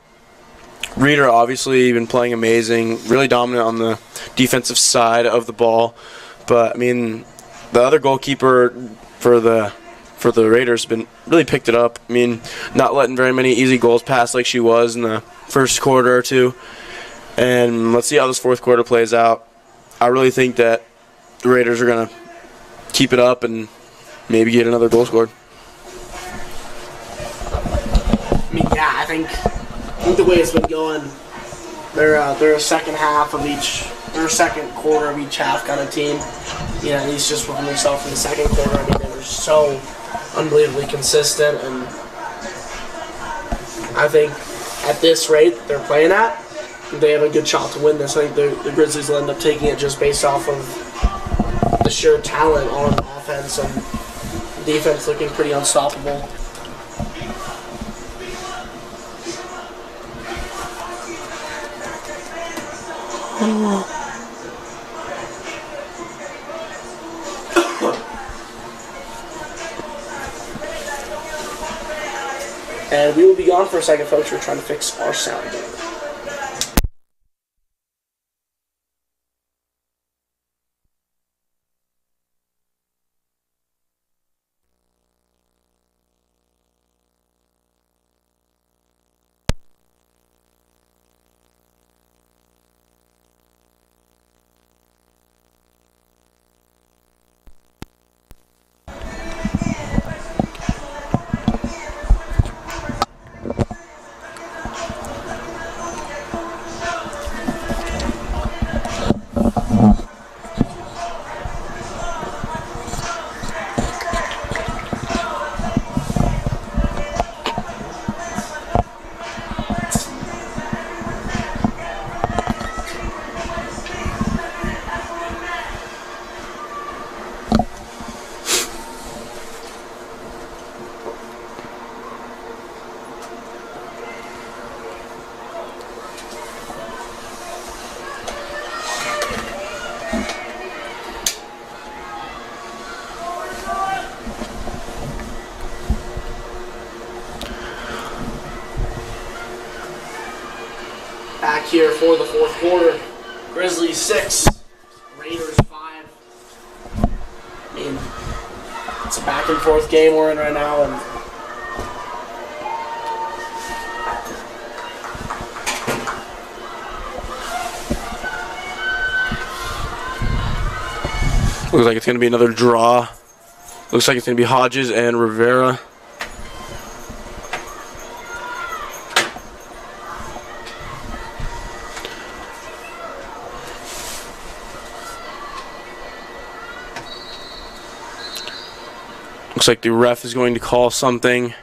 Reeder obviously been playing amazing, really dominant on the defensive side of the ball. But, I mean, the other goalkeeper for the Raiders has been really picked it up. I mean, not letting very many easy goals pass like she was in the first quarter or two. And let's see how this fourth quarter plays out. I really think that the Raiders are going to keep it up and maybe get another goal scored. I mean, yeah, I think the way it's been going, they're a second half of each, or second quarter of each half kind of team. You know, at least just from themselves in the second quarter. I mean, they were so unbelievably consistent, and I think at this rate they're playing at, they have a good shot to win this. I think the Grizzlies will end up taking it just based off of the sheer talent on offense and defense looking pretty unstoppable. And we will be gone for a second, folks. We're trying to fix our sound again. Back here for the fourth quarter. Grizzlies 6, Raiders 5. I mean, it's a back and forth game we're in right now, and Looks like it's going to be another draw. Looks like it's going to be Hodges and Rivera. Looks like the ref is going to call something.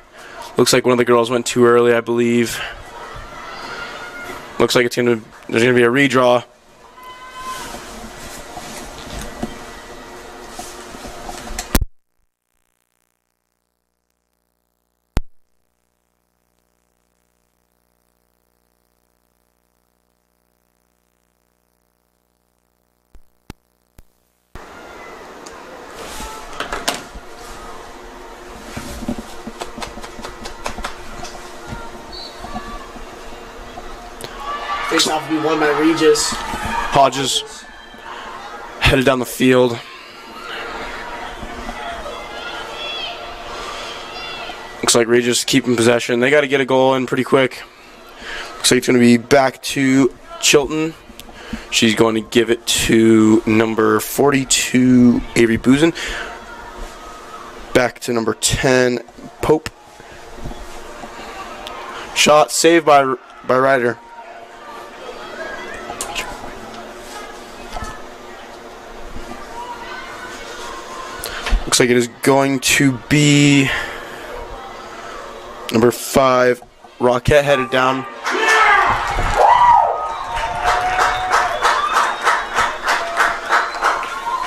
Looks like one of the girls went too early, I believe. Looks like there's going to be a redraw. Face off to be won by Regis. Hodges headed down the field. Looks like Regis keeping possession. They got to get a goal in pretty quick. Looks like it's going to be back to Chilton. She's going to give it to number 42, Avery Boozin. Back to number 10, Pope. Shot saved by Ryder. Looks like it is going to be number 5, Rocket, headed down.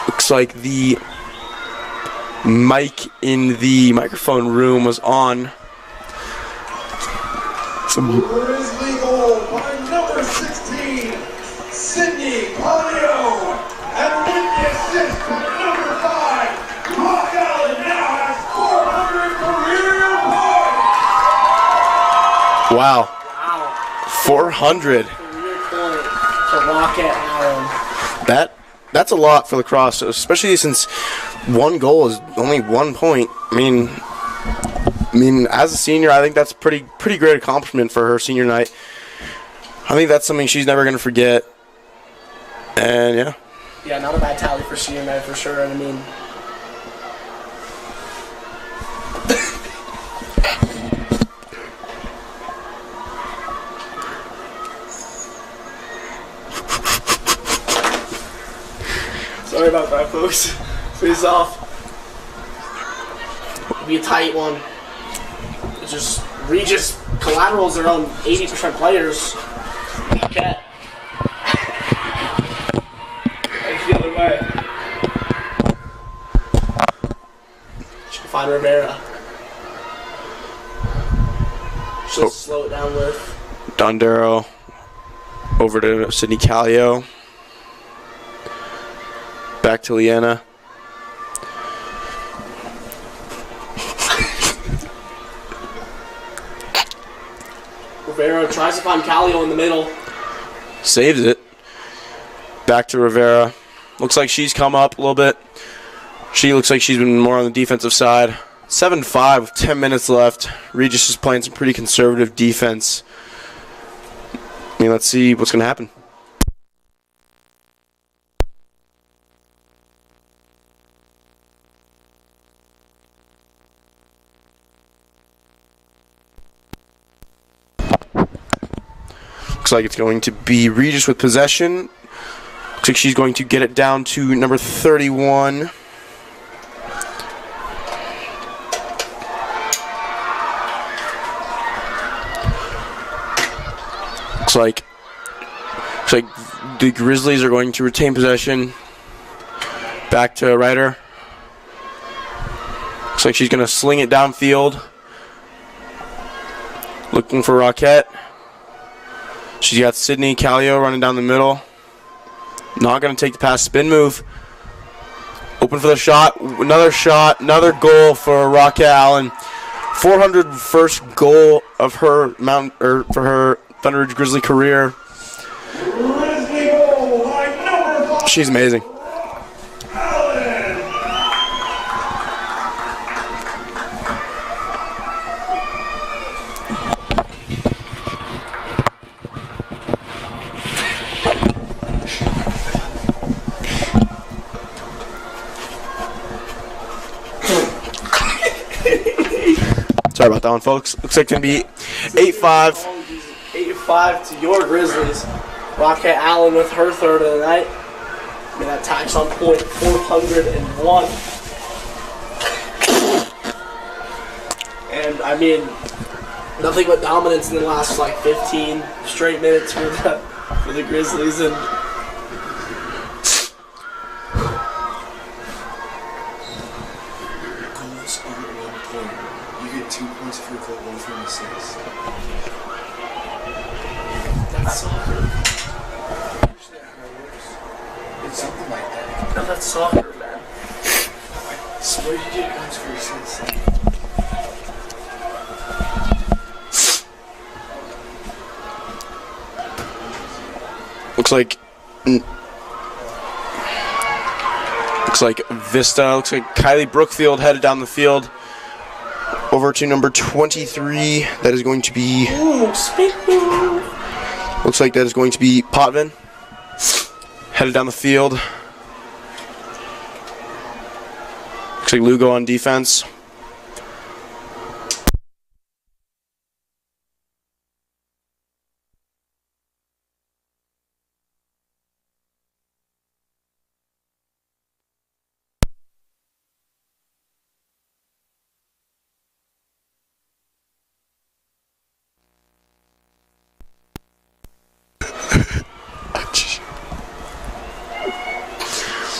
Looks like the mic in the microphone room was on. Grizzly goal by number 16, Sydney Palio. And with the assist by number 5, Rock Allen now has 400 career points. Wow. Wow. 400. Career point to Rocket Allen. That's a lot for Lacrosse, especially since one goal is only 1 point. I mean, as a senior, I think that's pretty great accomplishment for her senior night. I think that's something she's never going to forget. And yeah. Yeah, not a bad tally for senior night for sure. And I mean, sorry about that, folks. Face off. It'll be a tight one. It's just Regis collaterals their own 80% players. Okay. The other way. She can find Rivera. She'll slow it down with Dondero over to Sydney Callio. Back to Leanna. Rivera tries to find Callio in the middle. Saves it. Back to Rivera. Looks like she's come up a little bit. She looks like she's been more on the defensive side. 7-5 with 10 minutes left. Regis is playing some pretty conservative defense. I mean, let's see what's going to happen. Looks like it's going to be Regis with possession. Looks like she's going to get it down to number 31. Looks like the Grizzlies are going to retain possession. Back to Ryder. Looks like she's going to sling it downfield. Looking for Rocket. She's got Sydney Callio running down the middle. Not going to take the pass. Spin move. Open for the shot. Another goal for Rocket Allen. 400 first goal of her for her Thunderridge Grizzly career. Grizzly goal by number 5. She's amazing. Sorry about that one, folks. Looks like it's going to be 8-5. 8-5 to your Grizzlies. Rocket Allen with her third of the night. I mean, that tacks on point 401. And, I mean, nothing but dominance in the last, like, 15 straight minutes for the Grizzlies. And Goals aren't 1 point. You get 2 points for a goal, 1 for an assist. that's soccer. It's something like that. No, that's soccer, man. I swear you get points for assists. Looks like Vista. Looks like Kylie Brookfield headed down the field over to number 23. That is going to be. Ooh, speaking. Looks like that is going to be Potvin headed down the field. Looks like Lugo on defense.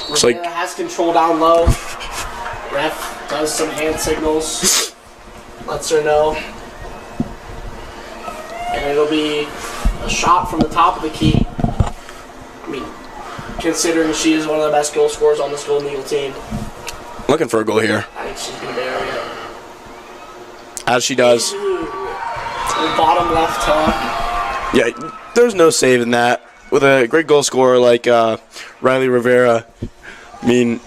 Looks like has control down low. Ref does some hand signals. Lets her know. And it'll be a shot from the top of the key. I mean, considering she is one of the best goal scorers on this Golden Eagle team, looking for a goal here, I think she's going to bury it. as she does. Ooh. The bottom left tuck. Yeah, there's no saving that. With a great goal scorer like Riley Rivera, I mean,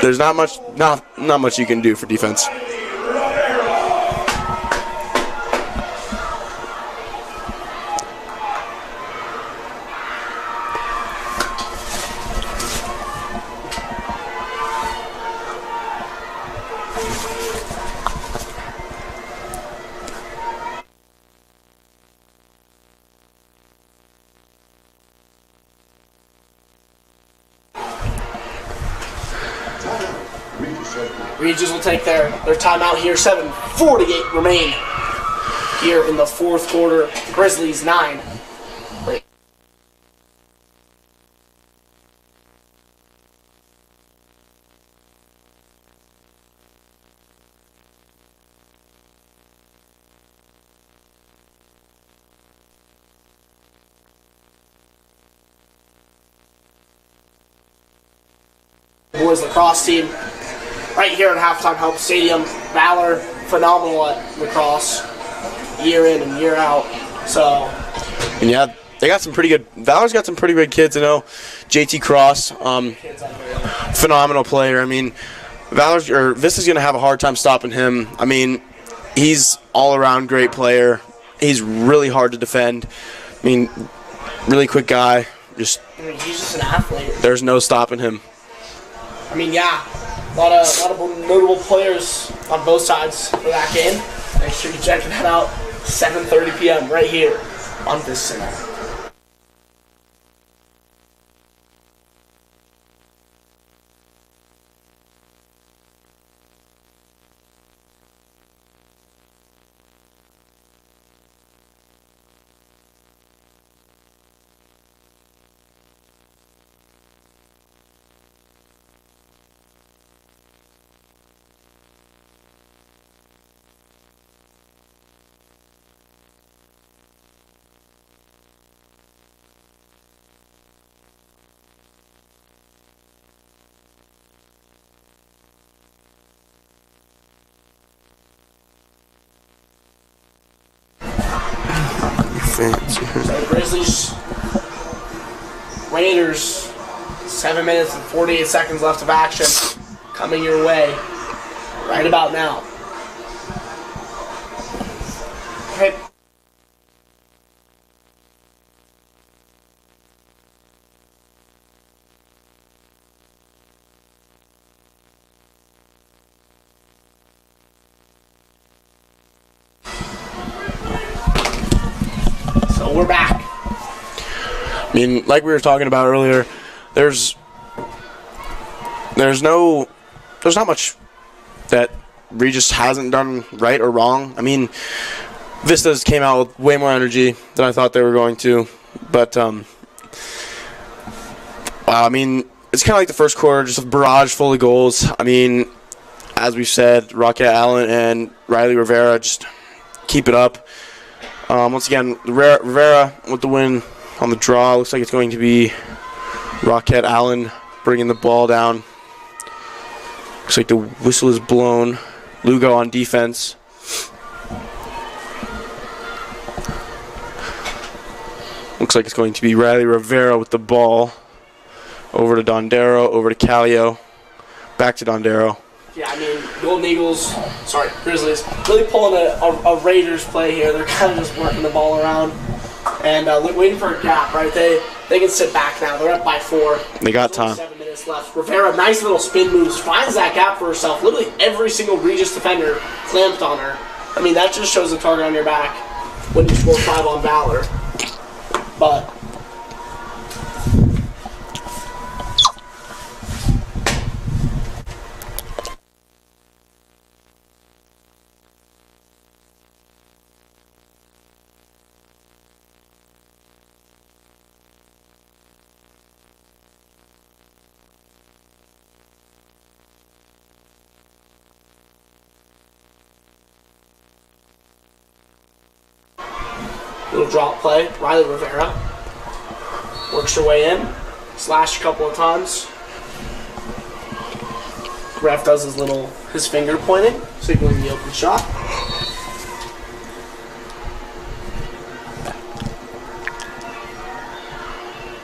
there's not much you can do for defense. Regis will take their timeout here. 7:48 remain here in the fourth quarter. Grizzlies 9. Boys lacrosse team right here at Halftime Help Stadium. Valor, phenomenal at lacrosse, year in and year out. So, And yeah, they got some pretty good. Valor's got some pretty good kids. I know JT Cross, phenomenal player. I mean, Vista's gonna have a hard time stopping him. I mean, he's all around great player. He's really hard to defend. I mean, really quick guy. he's just an athlete. There's no stopping him. I mean, yeah, a lot of notable players on both sides for that game. Make sure you check that out. 7:30 p.m. right here on Vista. So Grizzlies, Raiders, 7 minutes and 48 seconds left of action coming your way right about now. Okay. we're back. I mean, like we were talking about earlier, there's not much that Regis hasn't done right or wrong. I mean, Vistas came out with way more energy than I thought they were going to, but I mean, it's kind of like the first quarter, just a barrage full of goals. I mean, as we've said, Rocket Allen and Riley Rivera just keep it up. Once again, Rivera with the win on the draw. Looks like it's going to be Rocket Allen bringing the ball down. Looks like the whistle is blown. Lugo on defense. Looks like it's going to be Riley Rivera with the ball. Over to Dondero, over to Callio, back to Dondero. Yeah, I mean, Grizzlies, really pulling a Raiders play here. They're kind of just working the ball around and waiting for a gap, right? They can sit back now. They're up by 4. They got time. 7 minutes left. Rivera, nice little spin moves, finds that gap for herself. Literally every single Regis defender clamped on her. I mean, that just shows the target on your back when you score 5 on Valor. But little drop play, Riley Rivera works her way in, slash a couple of times. Ref does his finger pointing, signaling the open shot.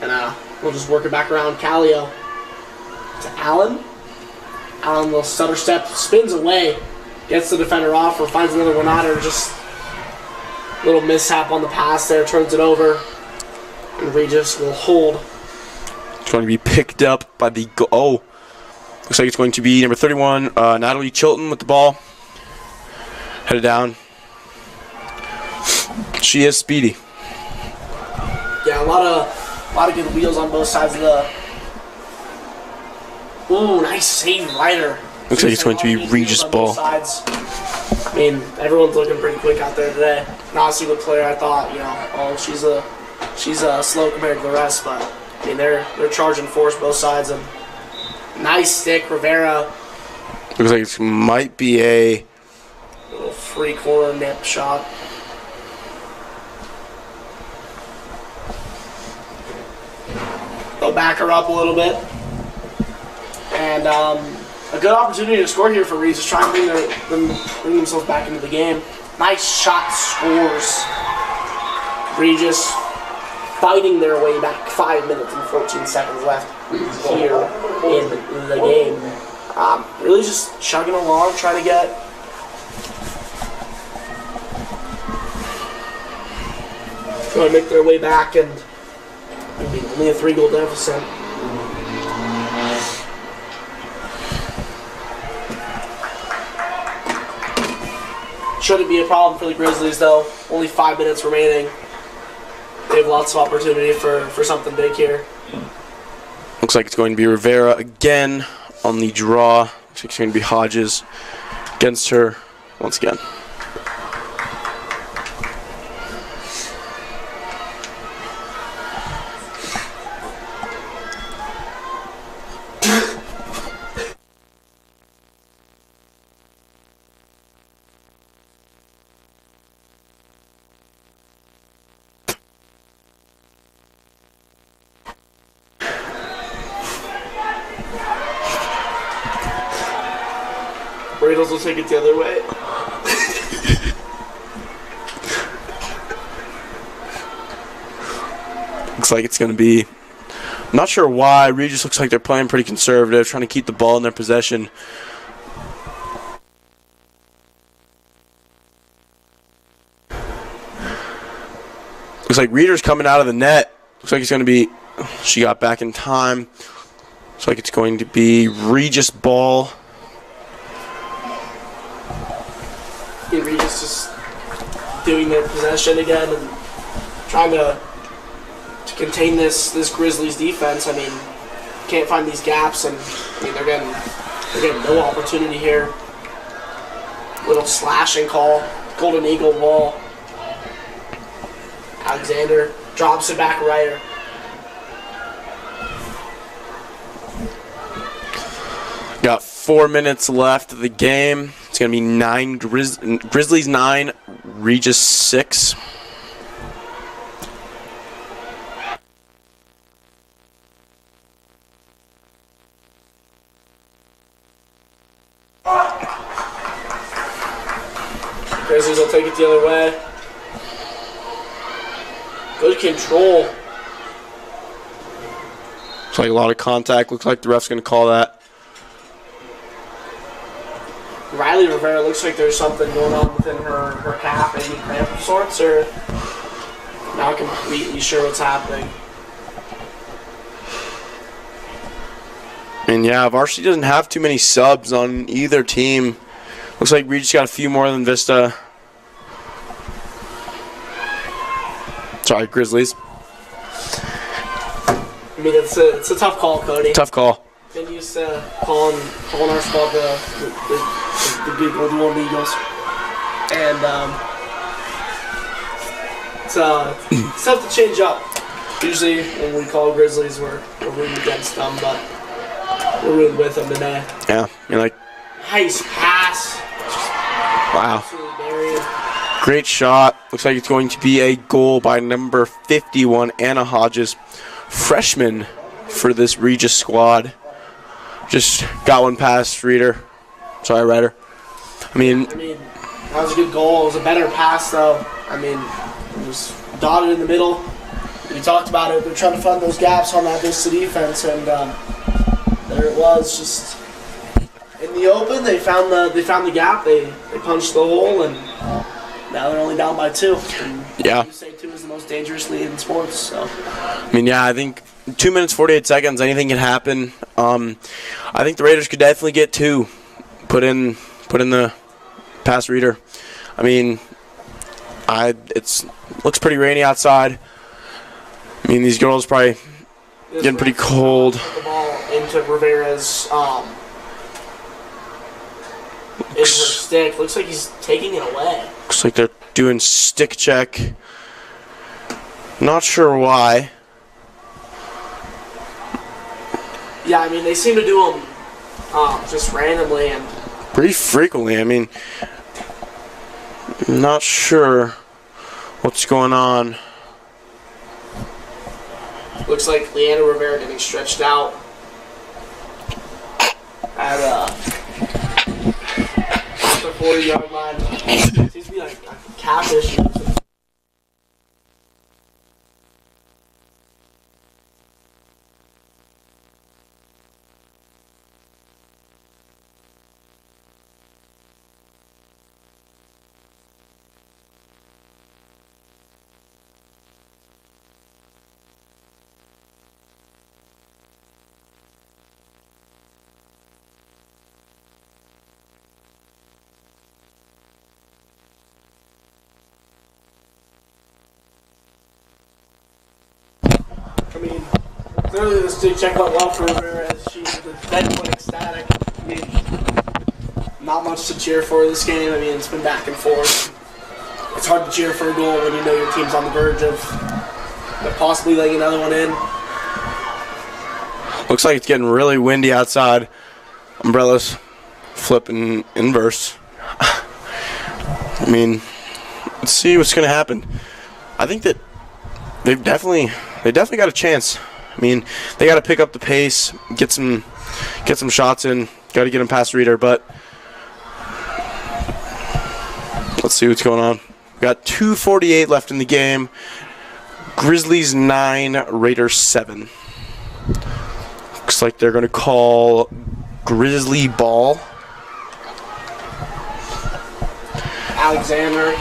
And we'll just work it back around Callio to Allen. Allen will stutter step, spins away, gets the defender off, or finds another one at her. Just little mishap on the pass there, turns it over, and Regis will hold. It's going to be picked up by the looks like it's going to be number 31, Natalie Chilton with the ball. Headed down. She is speedy. Yeah, a lot of good wheels on both sides of the. Ooh, nice save, Ryder. Looks like it's going to be Regis' ball. I mean, everyone's looking pretty quick out there today. Not a single player I thought, she's a slow compared to the rest, but I mean they're charging force both sides. And nice stick, Rivera. Looks like it might be a little free corner nip shot. They'll back her up a little bit, and a good opportunity to score here for Regis, trying to bring themselves back into the game. Nice shot, scores. Regis fighting their way back. 5 minutes and 14 seconds left here in the game. Really just chugging along, trying to make their way back, and only a 3-goal deficit. Shouldn't be a problem for the Grizzlies, though. Only 5 minutes remaining. They have lots of opportunity for something big here. Looks like it's going to be Rivera again on the draw. Looks like it's going to be Hodges against her once again. Raiders will take it the other way. Looks like it's going to be. I'm not sure why. Regis looks like they're playing pretty conservative, trying to keep the ball in their possession. Looks like Reeder's coming out of the net. Looks like it's going to be. She got back in time. Looks like it's going to be Regis ball. Yeah, Regis just doing their possession again, and trying to contain this Grizzlies defense. I mean, can't find these gaps, and I mean they're getting no opportunity here. Little slashing call, Golden Eagle ball. Alexander drops it back right. Got 4 minutes left of the game. It's going to be Grizzlies 9, Regis 6. Grizzlies will take it the other way. Good control. Looks like a lot of contact. Looks like the ref's going to call that. Riley Rivera looks like there's something going on within her calf, maybe cramp of sorts, or not completely sure what's happening. And yeah, varsity doesn't have too many subs on either team. Looks like Regis got a few more than Vista. Sorry, Grizzlies. I mean, it's a tough call, Cody. Tough call. Been used to calling our squad the Golden Eagles, and it's tough to change up. Usually, when we call Grizzlies, we're rooting against them, but we're rooting with them today. Yeah, you're like, nice pass. wow. Absolutely buried. Great shot. Looks like it's going to be a goal by number 51, Anna Hodges, freshman for this Regis squad. Just got one past Reader. Sorry, Ryder. I mean, that was a good goal. It was a better pass, though. I mean, it was dotted in the middle. We talked about it. They're trying to find those gaps on that Vista defense, and there it was, just in the open. They found the gap. They punched the hole, and now they're only down by 2. And yeah. you say 2 is the most dangerous lead in sports. So I mean, yeah, I think 2 minutes 48 seconds. Anything can happen. I think the Raiders could definitely get 2. Put in the pass Reader. I mean, looks pretty rainy outside. I mean, these girls probably getting pretty cold. Put the ball into Rivera's into her stick. Looks like he's taking it away. Looks like they're doing stick check. Not sure why. Yeah, I mean, they seem to do them just randomly and Pretty frequently. I mean, not sure what's going on. looks like Leanna Rivera getting stretched out at the 40-yard line. Seems to be like a calf issue. I mean, clearly this did check out well for Rivera as she's dead ecstatic. I mean, not much to cheer for this game. I mean, it's been back and forth. It's hard to cheer for a goal when you know your team's on the verge of possibly letting another one in. Looks like it's getting really windy outside. Umbrellas flipping inverse. I mean, let's see what's going to happen. I think that they definitely got a chance. I mean, they got to pick up the pace, get some shots in. Got to get them past Reader, but let's see what's going on. We got 2:48 left in the game. Grizzlies 9, Raiders 7. Looks like they're going to call Grizzly ball. Alexander,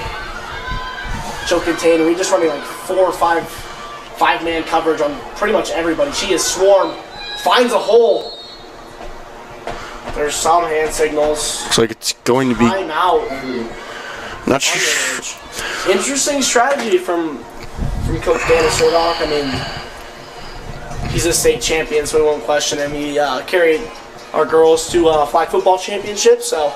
she'll contain. We're just running like 4 or 5-man coverage on pretty much everybody. She is swarmed, finds a hole. There's some hand signals. Looks like it's going to be Timeout. not sure. Interesting strategy from from Coach Dana Sordock. I mean, he's a state champion, so we won't question him. He carried our girls to flag football championship, so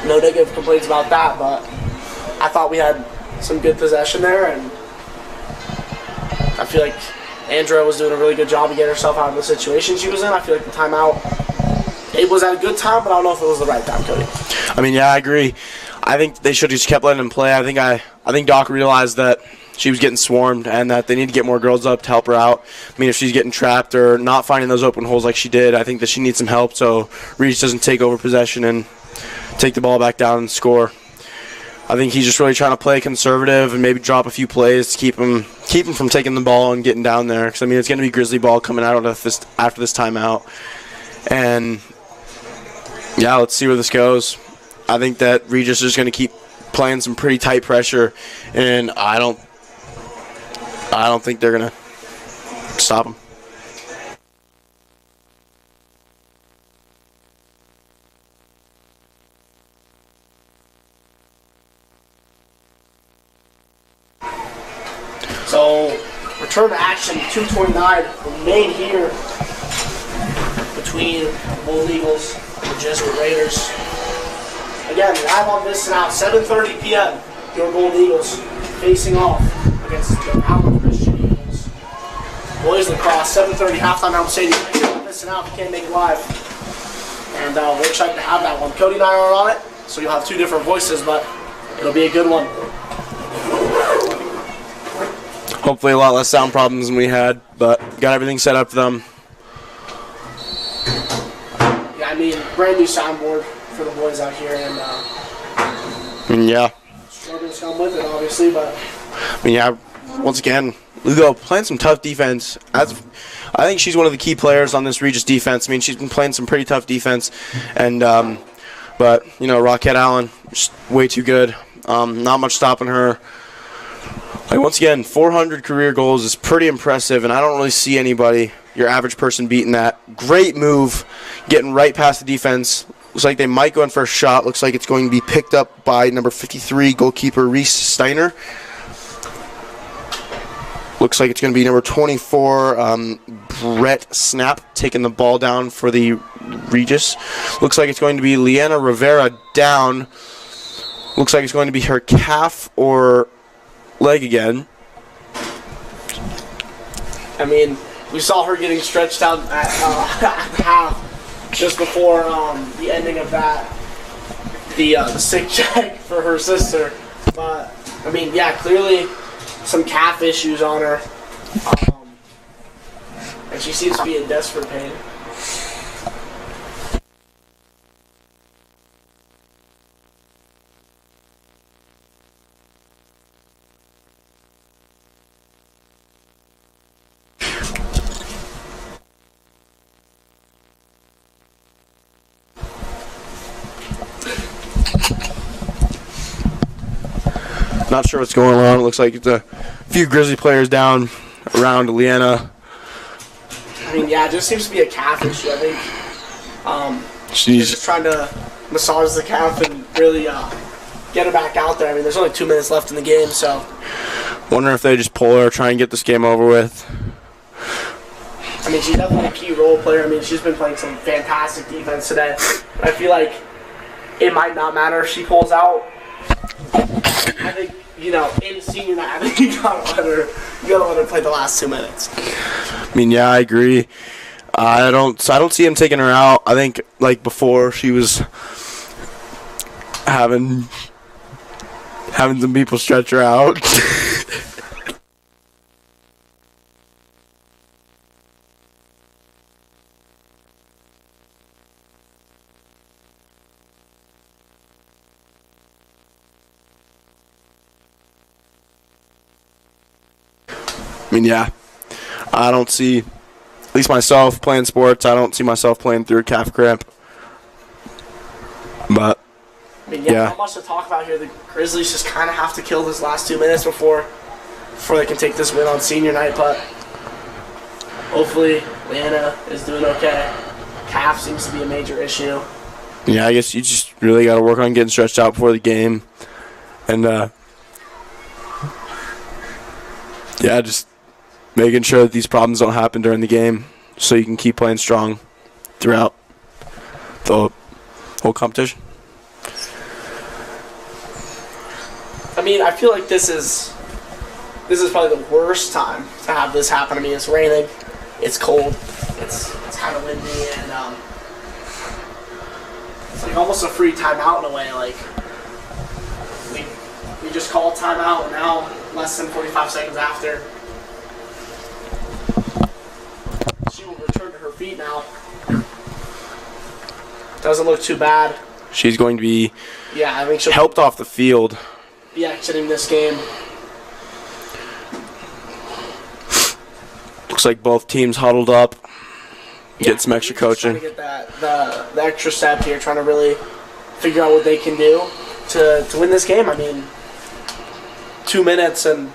no negative complaints about that. But I thought we had some good possession there, and I feel like Andrea was doing a really good job of getting herself out of the situation she was in. I feel like the timeout, it was at a good time, but I don't know if it was the right time, Cody. I mean, yeah, I agree. I think they should have just kept letting him play. I think Doc realized that she was getting swarmed and that they need to get more girls up to help her out. I mean, if she's getting trapped or not finding those open holes like she did, I think that she needs some help so Regis doesn't take over possession and take the ball back down and score. I think he's just really trying to play conservative and maybe drop a few plays to keep him from taking the ball and getting down there. Because, I mean, it's going to be Grizzly ball coming out of this after this timeout. And, yeah, let's see where this goes. I think that Regis is going to keep playing some pretty tight pressure, and I don't think they're going to stop him. So, return to action, 2:29 remain here between the Bold Eagles and the Jesuit Raiders. Again, live on Vista now, 7:30 p.m. Your Gold Eagles facing off against the Highlands Christian Eagles. Boys Lacrosse, 7:30 halftime out stadium. Right here on Vista now if you can't make it live. And we're excited to have that one. Cody and I are on it, so you'll have two different voices, but it'll be a good one. Hopefully a lot less sound problems than we had, but got everything set up for them. Yeah, I mean, brand new soundboard for the boys out here, and Yeah. struggles come with it, obviously, but I mean, yeah, once again, Lugo playing some tough defense. I think she's one of the key players on this Regis defense. I mean, she's been playing some pretty tough defense, and but you know, Rockette Allen, just way too good. Not much stopping her. Like, once again, 400 career goals is pretty impressive, and I don't really see anybody, your average person, beating that. Great move, getting right past the defense. Looks like they might go in for a shot. Looks like it's going to be picked up by number 53, goalkeeper Reese Steiner. Looks like it's going to be number 24, Brett Snap, taking the ball down for the Regis. Looks like it's going to be Leanna Rivera down. Looks like it's going to be her calf or leg again. I mean, we saw her getting stretched out at half just before the ending of that, the sick check for her sister. But, I mean, yeah, clearly some calf issues on her. And she seems to be in desperate pain. Not sure what's going on. It looks like it's a few Grizzly players down around Leanna. I mean, yeah, it just seems to be a calf issue, I think. She's just trying to massage the calf and really get her back out there. I mean, there's only 2 minutes left in the game, so. Wondering if they just pull her, try and get this game over with. I mean, she's definitely a key role player. I mean, she's been playing some fantastic defense today. I feel like it might not matter if she pulls out. I think, you know, in senior night, I think you gotta let her play the last 2 minutes. I mean, yeah, I agree. I don't see him taking her out. I think, like before, she was having some people stretch her out. I mean, yeah, I don't see, at least myself playing sports, I don't see myself playing through a calf cramp. But, I mean, yeah, not much to talk about here. The Grizzlies just kind of have to kill this last 2 minutes before they can take this win on senior night. But hopefully, Leanna is doing okay. Calf seems to be a major issue. Yeah, I guess you just really got to work on getting stretched out before the game. And Yeah, just making sure that these problems don't happen during the game so you can keep playing strong throughout the whole competition. I mean, I feel like this is probably the worst time to have this happen. I mean, it's raining, it's cold, it's kind of windy, and it's like almost a free timeout in a way. Like we just called timeout, and now less than 45 seconds after, she will return to her feet now. Doesn't look too bad. She's going to be I think she'll helped off the field. be exiting this game. Looks like both teams huddled up. Get some extra coaching. Trying to get the extra step here, trying to really figure out what they can do to win this game. I mean, 2 minutes and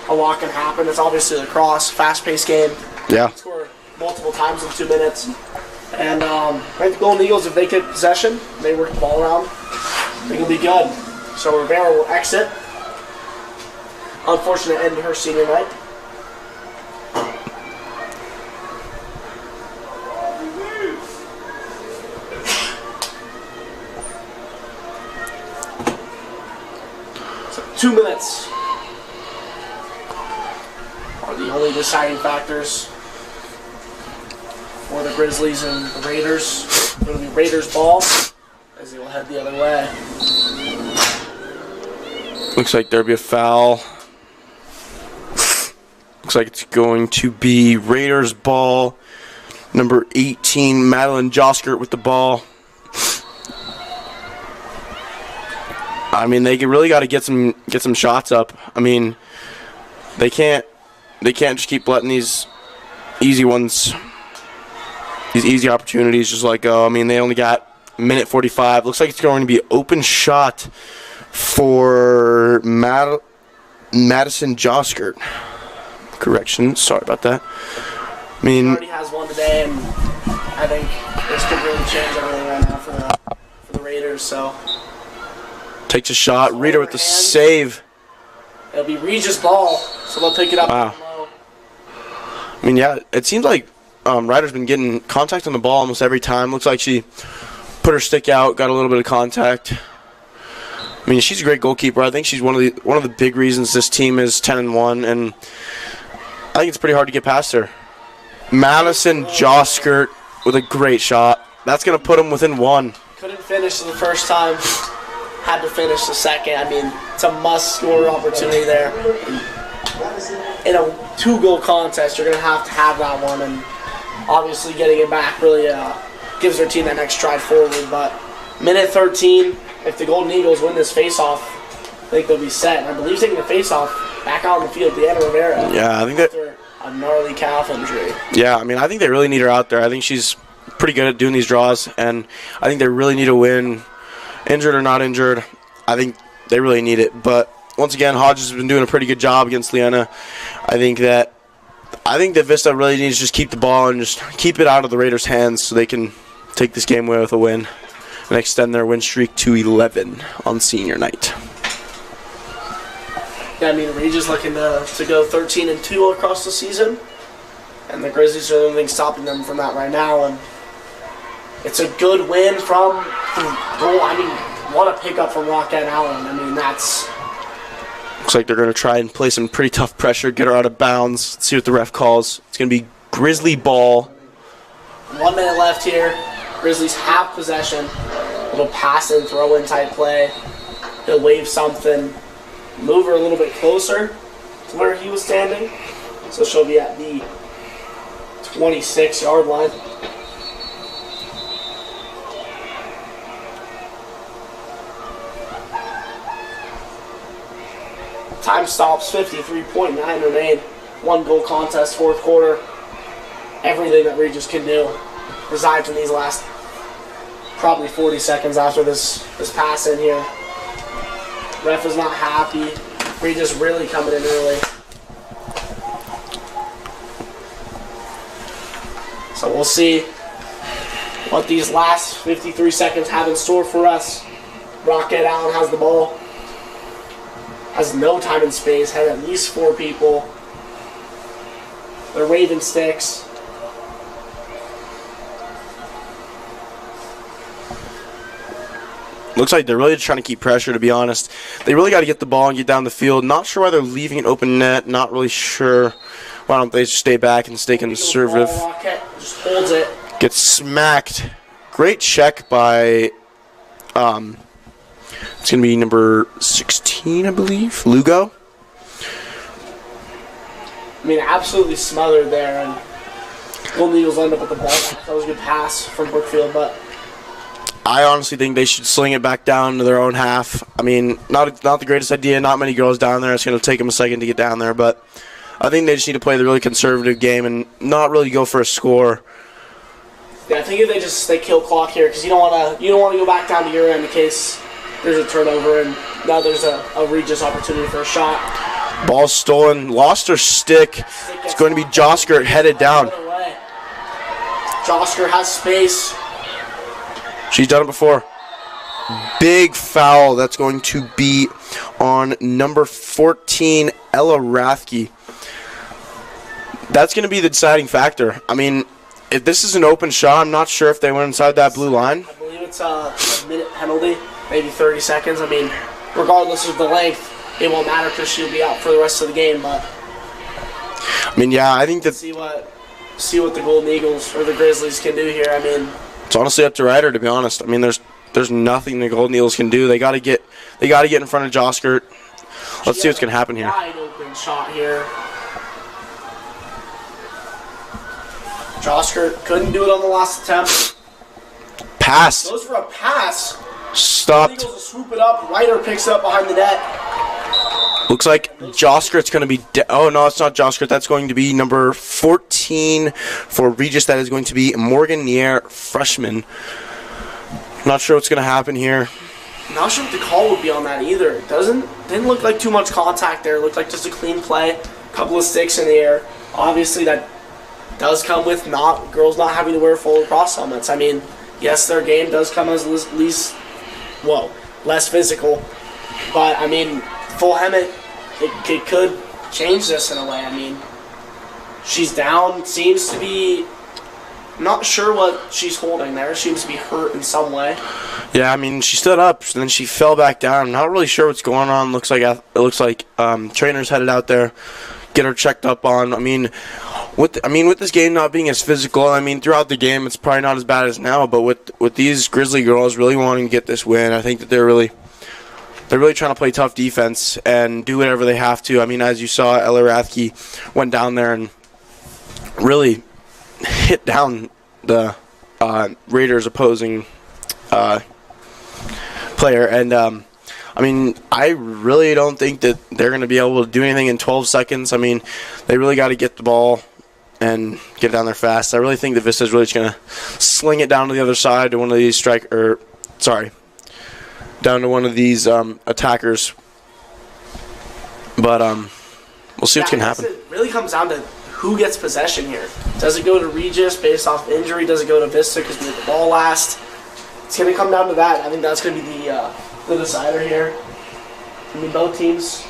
a lot can happen. It's obviously lacrosse, fast-paced game. Yeah. Score multiple times in 2 minutes. And I think the Golden Eagles, if they get possession, they work the ball around, they can be good. So Rivera will exit. Unfortunate end to her senior night. So 2 minutes are the only deciding factors for the Grizzlies and the Raiders. It'll be Raiders ball as they will head the other way. Looks like there'll be a foul. Looks like it's going to be Raiders ball. Number 18, Madeline Joskert with the ball. I mean, they really got to get some shots up. I mean, they can't just keep letting these easy ones, these easy opportunities just like go. I mean, they only got a minute 45. Looks like it's going to be open shot for Madison Joskert. Correction, sorry about that. I mean, He already has one today, and I think this could really change everything right now for the Raiders. So takes a shot. Reader with the save. it'll be Regis ball, so they'll pick it up. Wow. Low. I mean, yeah, it seems like Ryder's been getting contact on the ball almost every time. Looks like she put her stick out, got a little bit of contact. I mean, she's a great goalkeeper. I think she's one of the big reasons this team is 10-1, and I think it's pretty hard to get past her. Madison Joskert with a great shot. That's going to put them within one. Couldn't finish the first time. Had to finish the second. I mean, it's a must-score opportunity there. In a 2-goal contest, you're going to have that one, and obviously getting it back really gives their team that next stride forward. But minute 13, if the Golden Eagles win this face-off, I think they'll be set. And I believe taking the face-off back out on the field, Deanna Rivera. Yeah, I think that. After a gnarly calf injury. Yeah, I mean, I think they really need her out there. I think she's pretty good at doing these draws, and I think they really need a win. Injured or not injured, I think they really need it. But once again, Hodges has been doing a pretty good job against Leanna. I think that Vista really needs to just keep the ball and just keep it out of the Raiders' hands so they can take this game away with a win and extend their win streak to 11 on senior night. Yeah, I mean, Regis looking to go 13-2 across the season, and the Grizzlies are the only thing stopping them from that right now. And it's a good win from goal. I mean, what a pickup from Rockette Allen. I mean, that's. Looks like they're going to try and play some pretty tough pressure, get her out of bounds. Let's see what the ref calls. It's going to be Grizzly ball. 1 minute left here. Grizzlies have possession. Little pass and throw in type play. He'll wave something. Move her a little bit closer to where he was standing. So she'll be at the 26-yard line. Time stops, 53.9 remain. 1-goal contest, fourth quarter. Everything that Regis can do resides in these last probably 40 seconds after this pass in here. Ref is not happy. Regis really coming in early. So we'll see what these last 53 seconds have in store for us. Rockette Allen has the ball. has no time and space, had at least 4 people. They're waving sticks. Looks like they're really trying to keep pressure, to be honest. They really got to get the ball and get down the field. Not sure why they're leaving an open net. Not really sure why don't they just stay back and stay conservative. Just holds it. Gets smacked. Great check by, it's going to be number 16, I believe, Lugo. I mean, absolutely smothered there, and Golden Eagles end up with the ball. That was a good pass from Brookfield, but I honestly think they should sling it back down to their own half. I mean, not the greatest idea. Not many girls down there. It's going to take them a second to get down there, but I think they just need to play the really conservative game and not really go for a score. yeah, I think if they kill clock here, because you don't want to go back down to your end in case there's a turnover and now there's a Regis opportunity for a shot. Ball stolen. Lost her stick. It's going to be Josker headed down. Josker has space. She's done it before. Big foul. That's going to be on number 14, Ella Rathke. That's going to be the deciding factor. I mean, if this is an open shot, I'm not sure if they went inside that blue line. I believe it's a minute penalty, maybe 30 seconds. I mean, regardless of the length, it won't matter because she'll be out for the rest of the game. But I mean, yeah, I think that see what the Golden Eagles or the Grizzlies can do here. I mean, it's honestly up to Ryder, to be honest. I mean, there's nothing the Golden Eagles can do. They got to get in front of Josker. Let's see what's going to happen here. Wide open shot here. Josker couldn't do it on the last attempt. Pass. Goes for a pass. Stopped. Eagles will swoop it up. Ryder picks it up behind the net. Looks like Josker. It's going to be. Oh no, it's not Josker. That's going to be number 14 for Regis. That is going to be Morgan Nier, freshman. Not sure what's going to happen here. Not sure what the call would be on that either. Didn't look like too much contact there. It looked like just a clean play. A couple of sticks in the air. Obviously, that does come with girls not having to wear full lacrosse helmets. I mean, yes, their game does come as less physical, but I mean, full helmet, it could change this in a way. I mean, she's down, seems to be not sure what she's holding there. Seems to be hurt in some way. Yeah, I mean, she stood up, and then she fell back down. Not really sure what's going on. It looks like trainers headed out there, get her checked up on. I mean, with this game not being as physical, I mean, throughout the game it's probably not as bad as now. But with these Grizzly girls really wanting to get this win, I think that they're really trying to play tough defense and do whatever they have to. I mean, as you saw, Ella Rathke went down there and really hit down the Raiders opposing player. And I mean, I really don't think that they're going to be able to do anything in 12 seconds. I mean, they really got to get the ball and get it down there fast. I really think that Vista is really just going to sling it down to the other side to one of these down to one of these attackers. But we'll see what's going to happen. It really comes down to who gets possession here. Does it go to Regis based off injury? Does it go to Vista because we had the ball last? It's going to come down to that. I think that's going to be the decider here. I mean, both teams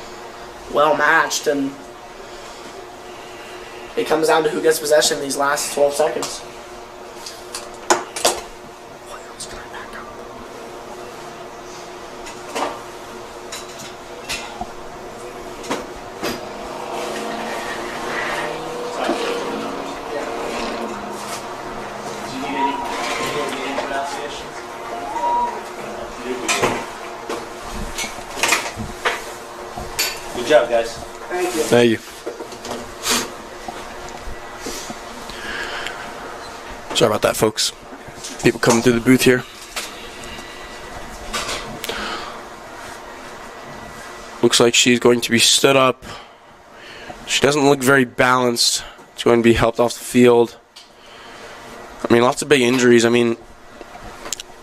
well matched, and it comes down to who gets possession in these last 12 seconds. Good job, guys. Thank you. Thank you. Sorry about that, folks. People coming through the booth here. Looks like she's going to be stood up. She doesn't look very balanced. She's going to be helped off the field. I mean, lots of big injuries. I mean,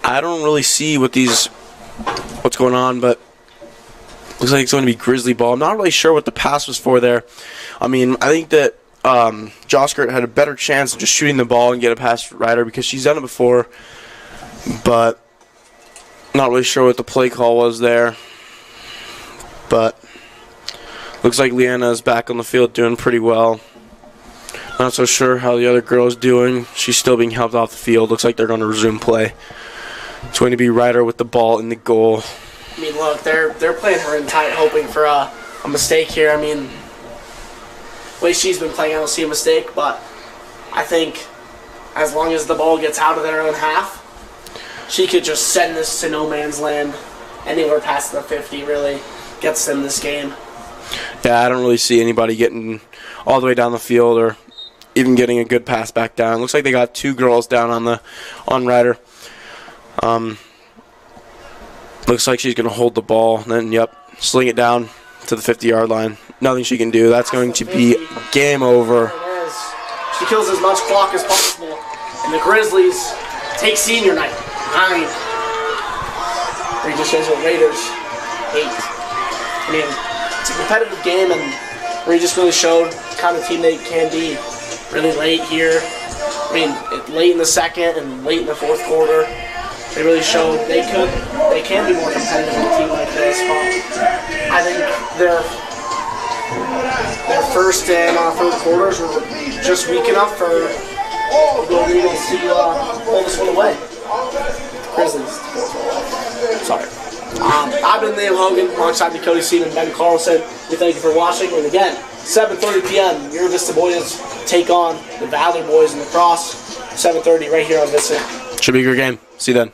I don't really see what's going on, but looks like it's going to be Grizzly ball. I'm not really sure what the pass was for there. I mean, I think that Josker had a better chance of just shooting the ball and get it past Ryder because she's done it before, but not really sure what the play call was there. But Looks like Leanna is back on the field doing pretty well. Not so sure how the other girl is doing. She's still being helped off the field. Looks like they're going to resume play. It's going to be Ryder with the ball in the goal. I mean, look, they're playing her in tight, hoping for a mistake here. I mean, the way she's been playing, I don't see a mistake, but I think as long as the ball gets out of their own half, she could just send this to no man's land. Anywhere past the 50 really gets them this game. Yeah, I don't really see anybody getting all the way down the field or even getting a good pass back down. Looks like they got 2 girls down on Ryder. Looks like she's going to hold the ball, and then, yep, sling it down to the 50-yard line. Nothing she can do. That's going to be game over. There it is. She kills as much clock as possible. And the Grizzlies take senior night. 9. Regis shows what Raiders 8. I mean, it's a competitive game, and Regis really showed the kind of team they can be really late here. I mean, late in the second and late in the fourth quarter. They really showed they can be more competitive in a team like this. But I think their first and third quarters were just weak enough for the Gold Eagles to pull this one away. Grizzlies. Sorry. I've been Liam Hogan alongside Dakota Seaman and Ben Carlson. We thank you for watching. And again, 7:30 p.m. Your Vista boys take on the Valor boys in Lacrosse. 7:30 right here on Vista. Should be a good game. See you then.